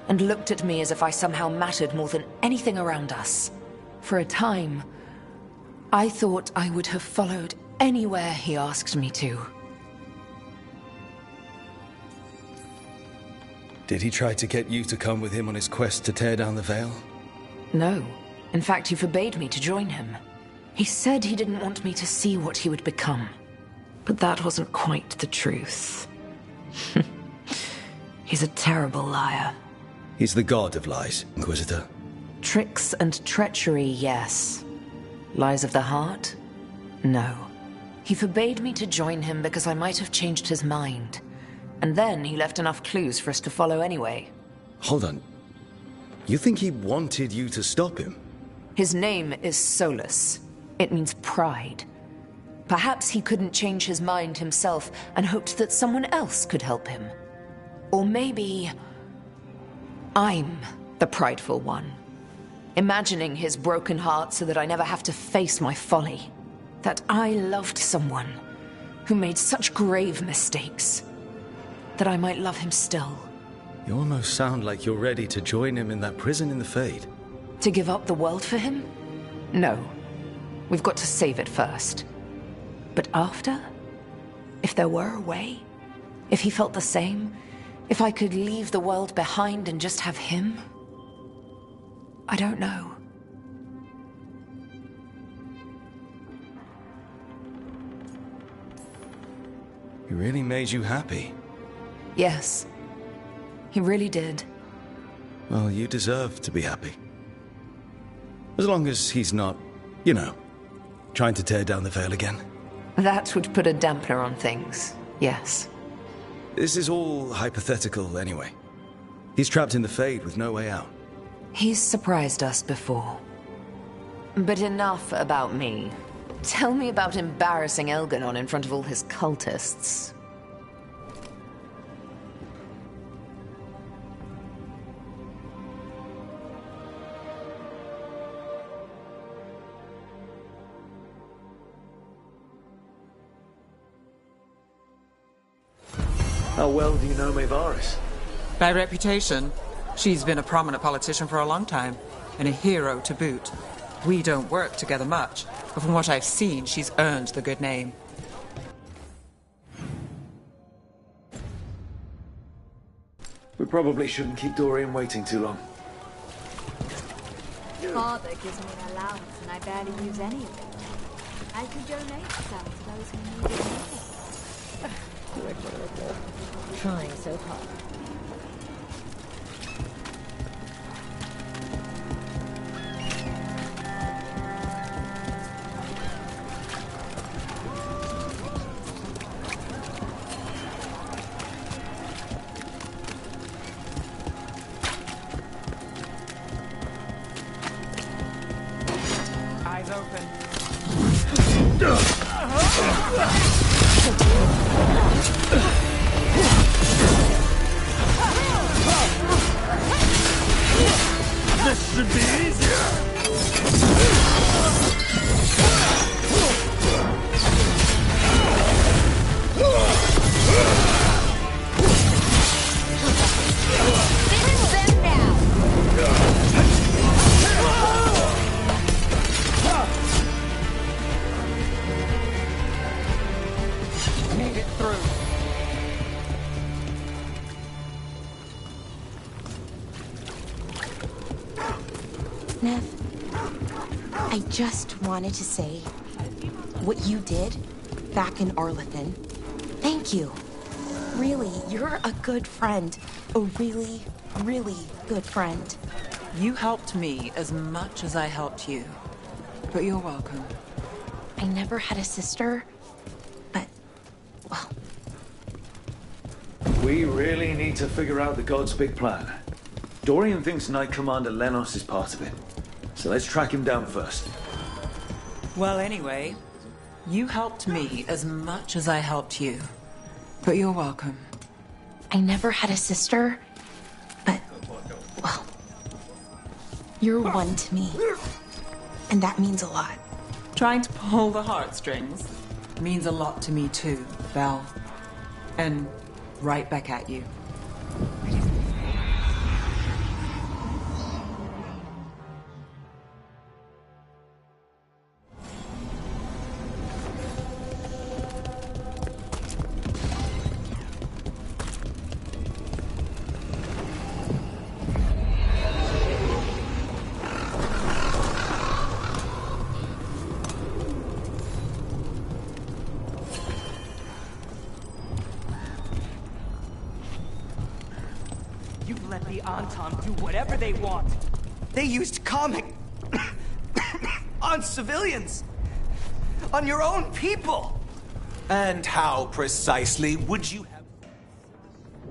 and looked at me as if I somehow mattered more than anything around us. For a time, I thought I would have followed anywhere he asked me to. Did he try to get you to come with him on his quest to tear down the Veil? No. In fact, he forbade me to join him. He said he didn't want me to see what he would become. But that wasn't quite the truth. He's a terrible liar. He's the god of lies, Inquisitor. Tricks and treachery, yes. Lies of the heart? No. He forbade me to join him because I might have changed his mind. And then he left enough clues for us to follow anyway. Hold on. You think he wanted you to stop him? His name is Solus. It means pride. Perhaps he couldn't change his mind himself and hoped that someone else could help him. Or maybe... I'm the prideful one, imagining his broken heart so that I never have to face my folly. That I loved someone who made such grave mistakes, that I might love him still. You almost sound like you're ready to join him in that prison in the Fade. To give up the world for him? No. We've got to save it first. But after? If there were a way? If he felt the same? If I could leave the world behind and just have him? I don't know. He really made you happy. Yes. He really did. Well, you deserve to be happy. As long as he's not, you know, trying to tear down the veil again. That would put a dampener on things, yes. This is all hypothetical anyway. He's trapped in the Fade with no way out. He's surprised us before. But enough about me. Tell me about embarrassing Elganon in front of all his cultists. How well do you know Maevaris? By reputation, she's been a prominent politician for a long time, and a hero to boot. We don't work together much, but from what I've seen, she's earned the good name. We probably shouldn't keep Dorian waiting too long. Father gives me an allowance and I barely use any of it. I could donate some to those who need it most. You're adorable. Trying so hard. Eyes open. This should be easier! Made it through. Nev, I just wanted to say what you did back in Arlethan. Thank you. Really, you're a good friend. A really, really good friend. You helped me as much as I helped you. But you're welcome. I never had a sister, but, well... We really need to figure out the God's big plan. Dorian thinks Knight Commander Lenos is part of it. So let's track him down first. Well, anyway, you helped me as much as I helped you. But you're welcome. I never had a sister, but, well... You're one to me. And that means a lot. Trying to pull the heartstrings means a lot to me too, Val. And right back at you. You've let the Anton do whatever they want. They used comic on civilians, on your own people. And how precisely would you have...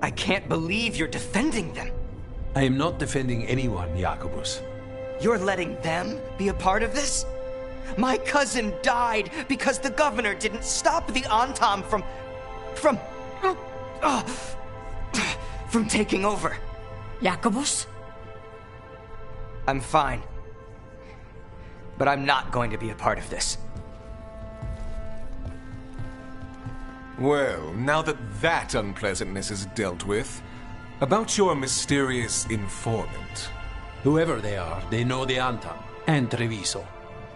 I can't believe you're defending them. I am not defending anyone, Jacobus. You're letting them be a part of this? My cousin died because the governor didn't stop the Anton from taking over. Jacobus? I'm fine. But I'm not going to be a part of this. Well, now that unpleasantness is dealt with, about your mysterious informant. Whoever they are, they know the Antam and Treviso.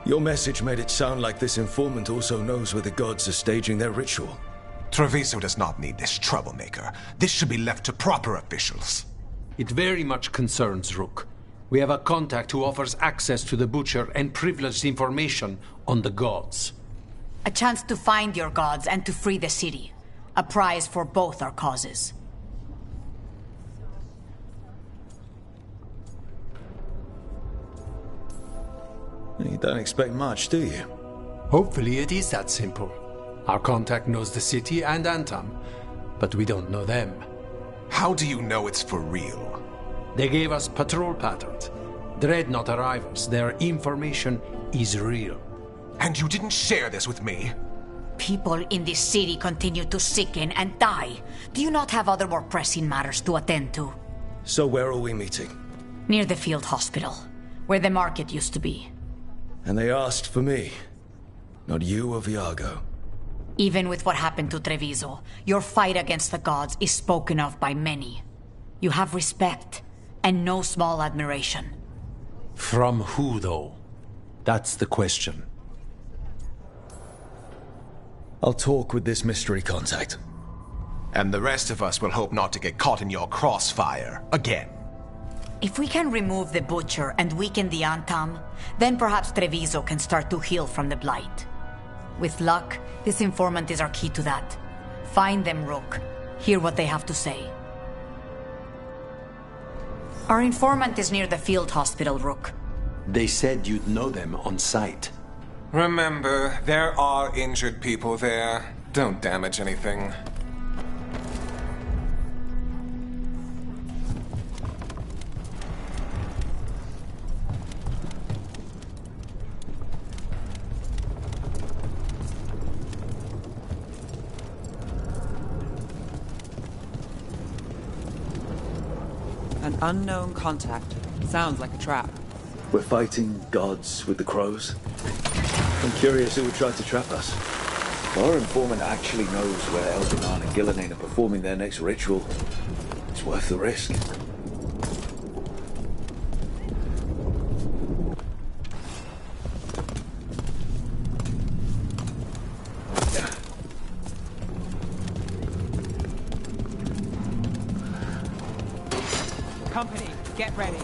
Your message made it sound like this informant also knows where the gods are staging their ritual. Treviso does not need this troublemaker. This should be left to proper officials. It very much concerns Rook. We have a contact who offers access to the Butcher and privileged information on the gods. A chance to find your gods and to free the city. A prize for both our causes. You don't expect much, do you? Hopefully it is that simple. Our contact knows the city and Antam, but we don't know them. How do you know it's for real? They gave us patrol patterns. Dreadnought arrivals. Their information is real. And you didn't share this with me? People in this city continue to sicken and die. Do you not have other more pressing matters to attend to? So where are we meeting? Near the field hospital, where the market used to be. And they asked for me, not you or Viago. Even with what happened to Treviso, your fight against the gods is spoken of by many. You have respect, and no small admiration. From who, though? That's the question. I'll talk with this mystery contact. And the rest of us will hope not to get caught in your crossfire again. If we can remove the Butcher and weaken the Antam, then perhaps Treviso can start to heal from the Blight. With luck, this informant is our key to that. Find them, Rook. Hear what they have to say. Our informant is near the field hospital, Rook. They said you'd know them on sight. Remember, there are injured people there. Don't damage anything. An unknown contact. Sounds like a trap. We're fighting gods with the crows. I'm curious who would try to trap us. If our informant actually knows where Elganon and Gillenane are performing their next ritual, it's worth the risk. Company, get ready.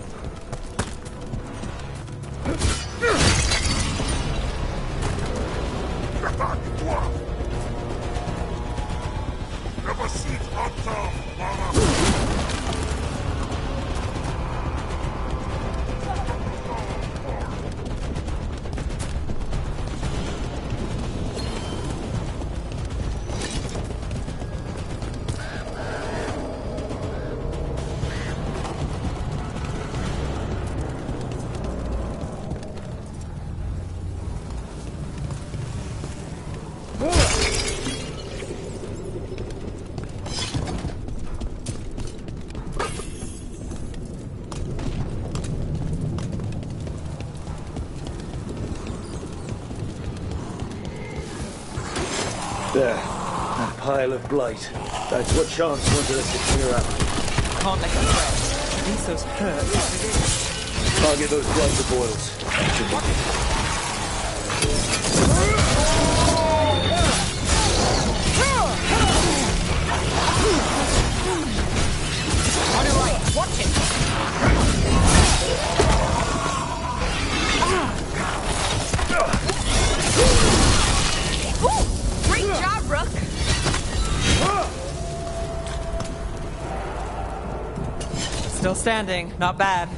There. That pile of blight. That's what Chance wanted us to clear out. Can't let them spread. Treviso's hurt. Target those blighter boils. On your right, watch it! Ooh, great job, Rook! Still standing. Not bad.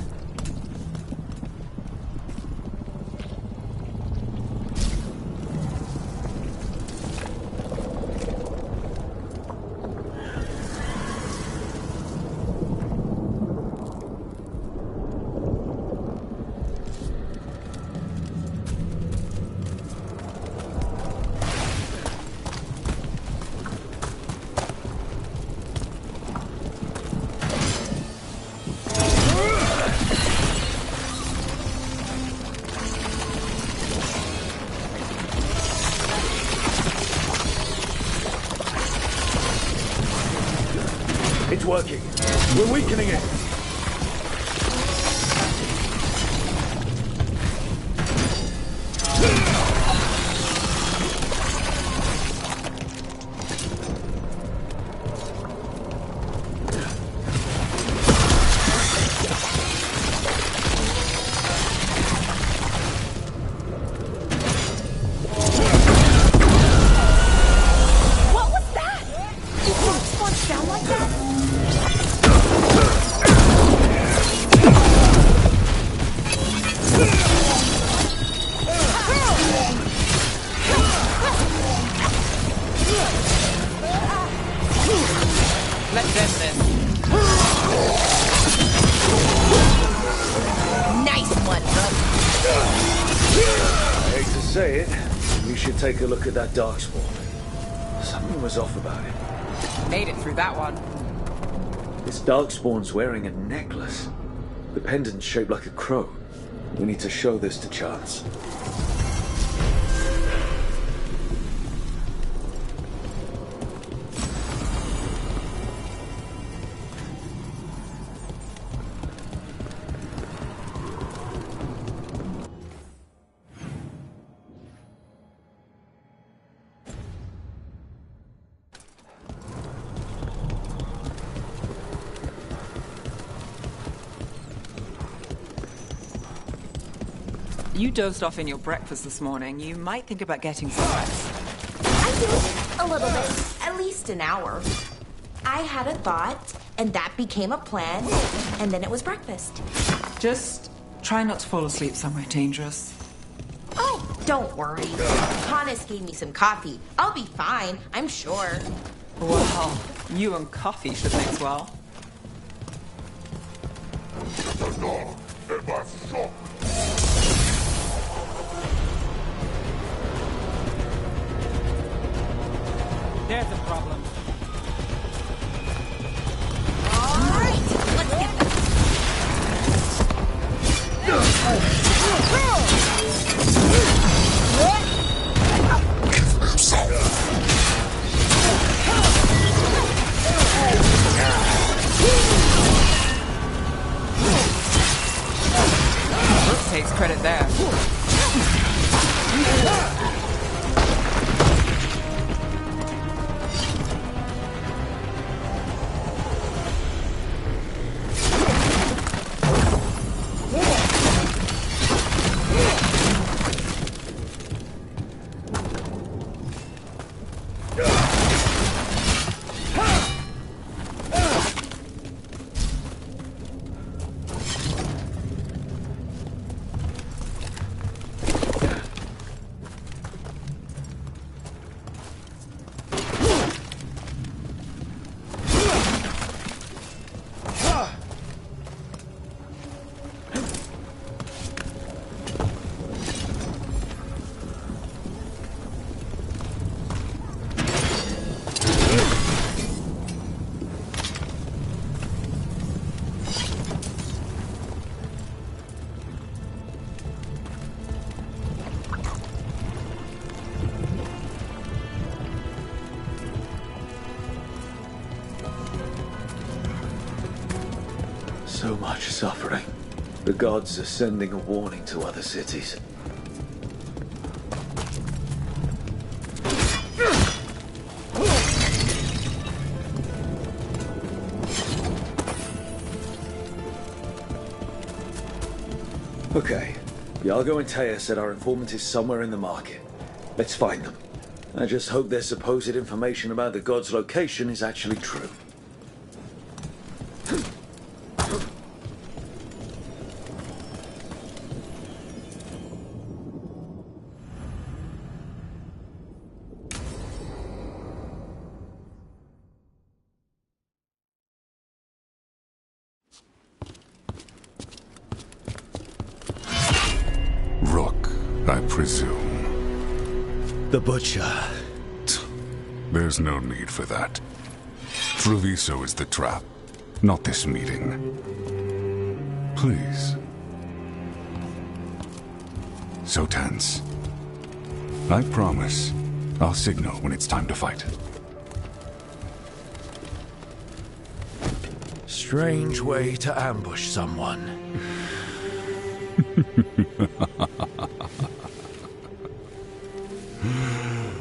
It's working. We're weakening it. Take a look at that darkspawn. Something was off about it. Made it through that one. This darkspawn's wearing a necklace. The pendant's shaped like a crow. We need to show this to Chance. You dozed off in your breakfast this morning. You might think about getting some rest. I did. A little bit. At least an hour. I had a thought, and that became a plan, and then it was breakfast. Just try not to fall asleep somewhere dangerous. Oh, don't worry. Hannes gave me some coffee. I'll be fine, I'm sure. Well, you and coffee should mix well. There's a problem. All right, let's get this. Brooke takes credit there. So much suffering. The gods are sending a warning to other cities. Okay. Iago and Taya said our informant is somewhere in the market. Let's find them. I just hope their supposed information about the god's location is actually true. Rook, I presume. The Butcher. There's no need for that. Treviso is the trap, not this meeting. Please. So tense. I promise, I'll signal when it's time to fight. strange way to ambush someone.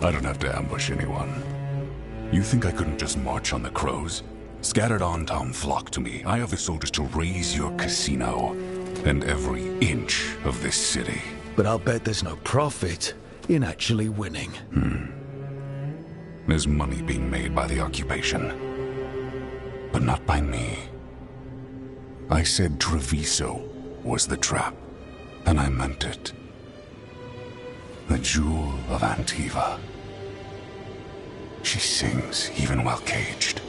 I don't have to ambush anyone. You think I couldn't just march on the crows? Scattered Antam flock to me. I have the soldiers to raise your casino and every inch of this city. But I'll bet there's no profit in actually winning. There's money being made by the occupation, but not by me. I said Treviso was the trap, and I meant it. The jewel of Antiva. She sings even while caged.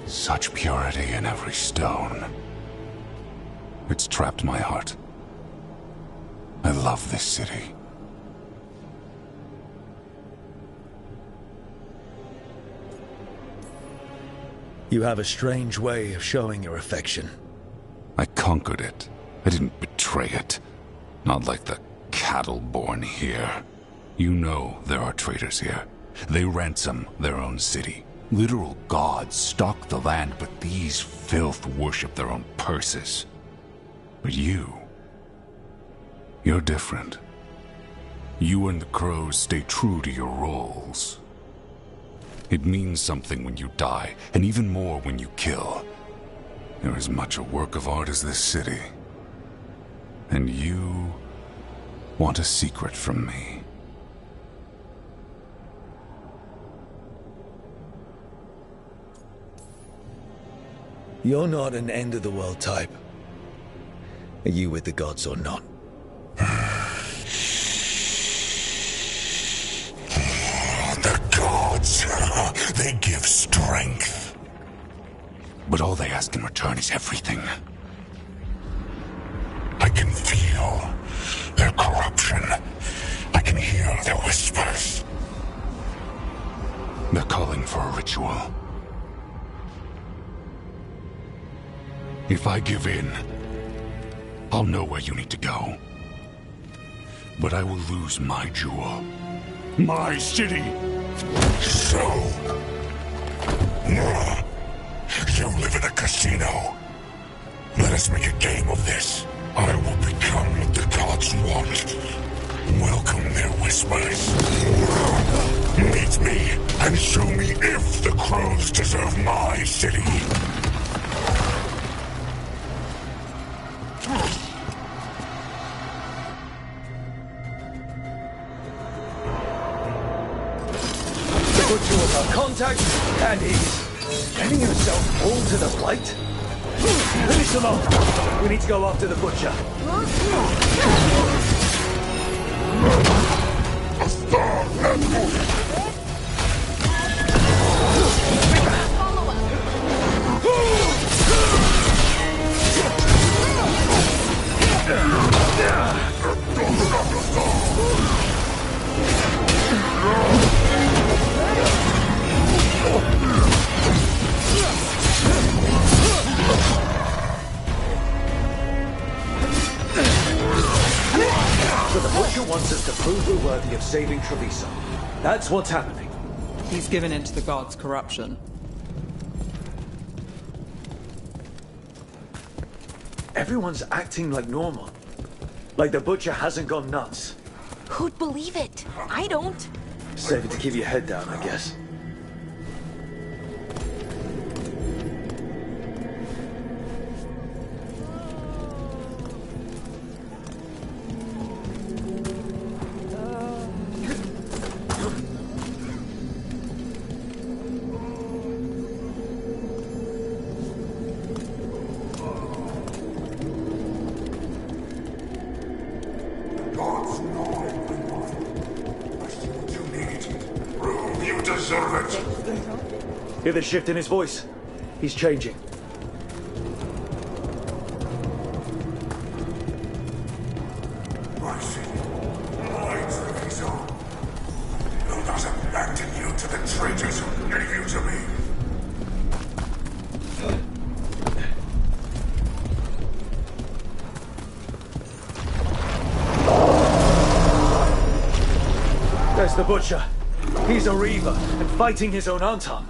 Such purity in every stone. It's trapped my heart. I love this city. You have a strange way of showing your affection. I conquered it. I didn't betray it. Not like the cattle born here. You know there are traitors here. They ransom their own city. Literal gods stalk the land, but these filth worship their own purses. But you're different. You and the crows stay true to your roles. It means something when you die, and even more when you kill. You're as much a work of art as this city. And you want a secret from me. You're not an end-of-the-world type. Are you with the gods or not? The gods, they give strength. But all they ask in return is everything. I can feel their corruption. I can hear their whispers. They're calling for a ritual. If I give in, I'll know where you need to go. But I will lose my jewel. My city! So... you live in a casino. Let us make a game of this. I will become what the gods want. Welcome their whispers. Meet me and show me if the crows deserve my city. The butcher was our contact, and he's getting himself all to the blight. Finish him off. We need to go after the butcher. So the butcher wants us to prove we're worthy of saving Treviso. That's what's happening. He's given in to the gods' corruption. Everyone's acting like normal. Like the butcher hasn't gone nuts. Who'd believe it? I don't. Save it to keep your head down, I guess. Hear the shift in his voice? He's changing. My city, my Treviso. Who does abandon you to the traitors who gave you to me? There's the butcher. He's a reaver and fighting his own Antam.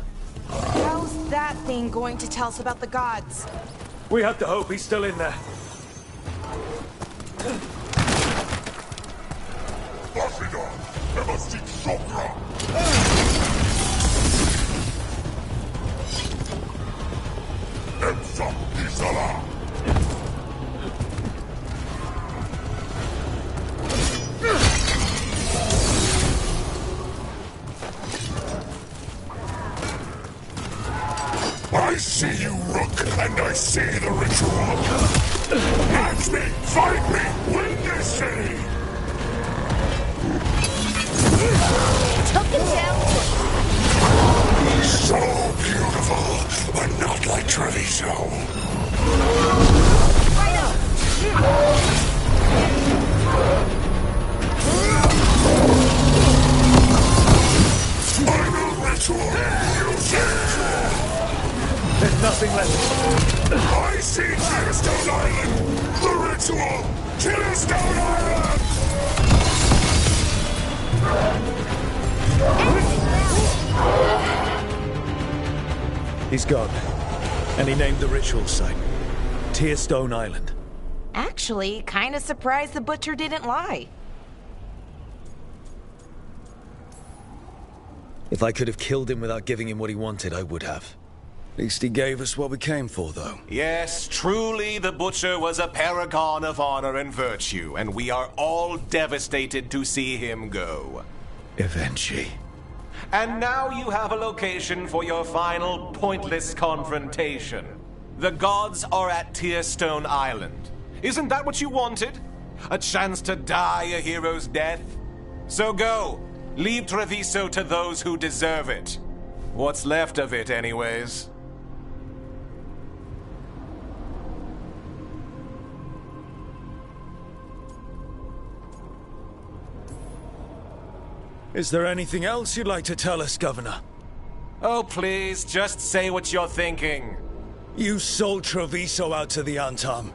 How's that thing going to tell us about the gods? We have to hope he's still in there. I see you, Rook, and I see the ritual. Match me, fight me, win this city! Took him down. So beautiful, but not like Treviso. Final ritual, use it! There's nothing left. I see Tearstone Island! The ritual! Tearstone Island! He's gone. And he named the ritual site Tearstone Island. Actually, kinda surprised the butcher didn't lie. If I could have killed him without giving him what he wanted, I would have. At least he gave us what we came for, though. Yes, truly the Butcher was a paragon of honor and virtue, and we are all devastated to see him go. Eventually. And now you have a location for your final pointless confrontation. The gods are at Tearstone Island. Isn't that what you wanted? A chance to die a hero's death? So go. Leave Treviso to those who deserve it. What's left of it, anyways. Is there anything else you'd like to tell us, Governor? Oh, please, just say what you're thinking. You sold Treviso out to the Antam.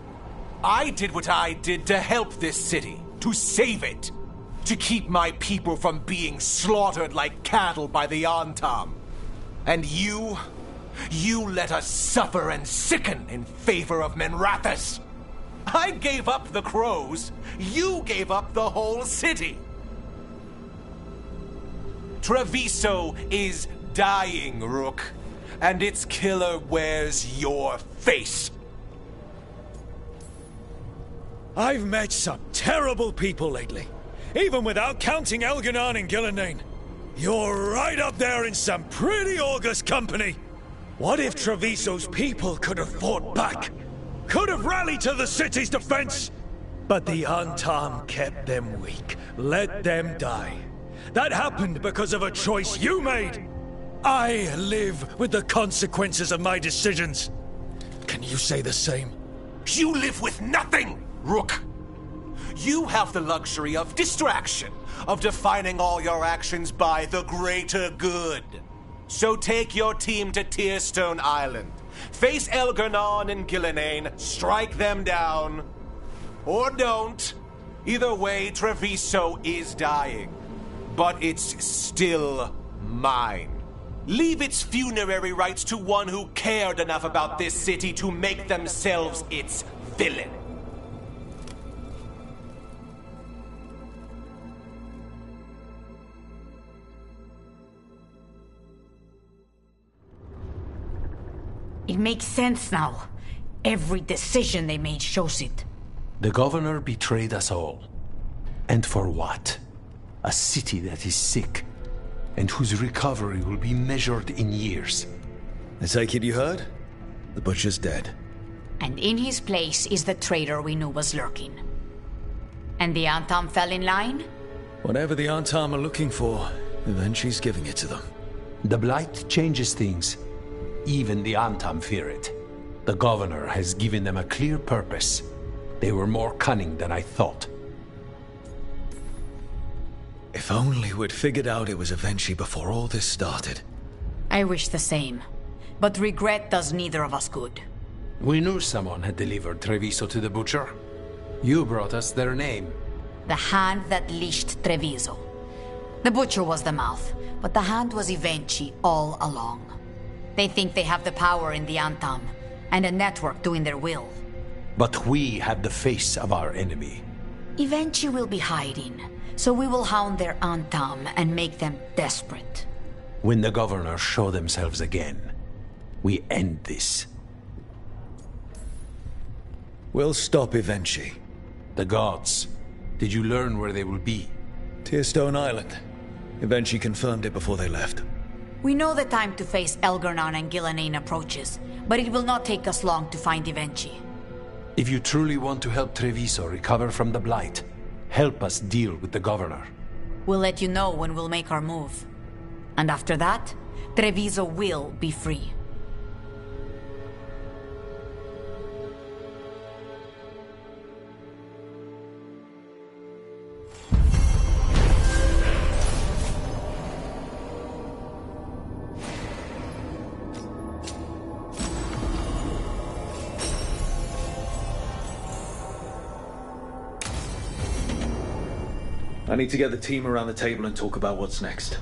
I did what I did to help this city, to save it, to keep my people from being slaughtered like cattle by the Antam. And you let us suffer and sicken in favor of Menrathus. I gave up the crows, you gave up the whole city. Treviso is dying, Rook, and its killer wears your face. I've met some terrible people lately, even without counting Elganon and Gillenane. You're right up there in some pretty august company. What if Treviso's people could have fought back? Could have rallied to the city's defense? But the Antam kept them weak, let them die. That happened because of a choice you made. I live with the consequences of my decisions. Can you say the same? You live with nothing, Rook. You have the luxury of distraction, of defining all your actions by the greater good. So take your team to Tearstone Island. Face Elganon and Gillenane, strike them down. Or don't. Either way, Treviso is dying. But it's still mine. Leave its funerary rites to one who cared enough about this city to make themselves its villain. It makes sense now. Every decision they made shows it. The governor betrayed us all. And for what? A city that is sick, and whose recovery will be measured in years. I take it you heard? The Butcher's dead. And in his place is the traitor we knew was lurking. And the Antam fell in line? Whatever the Antam are looking for, Eventually's giving it to them. The Blight changes things. Even the Antam fear it. The governor has given them a clear purpose. They were more cunning than I thought. If only we'd figured out it was Eventually before all this started. I wish the same. But regret does neither of us good. We knew someone had delivered Treviso to the Butcher. You brought us their name. The hand that leashed Treviso. The Butcher was the mouth, but the hand was Eventually all along. They think they have the power in the Antam, and a network doing their will. But we have the face of our enemy. Eventually will be hiding, so we will hound their Antam and make them desperate. When the governors show themselves again, we end this. We'll stop Evenchi. The gods. Did you learn where they will be? Tearstone Island. Evenchi confirmed it before they left. We know the time to face Elgar'nan and Gillenane approaches, but it will not take us long to find Evenchi. If you truly want to help Treviso recover from the Blight, help us deal with the governor. We'll let you know when we'll make our move. And after that, Treviso will be free. I need to get the team around the table and talk about what's next.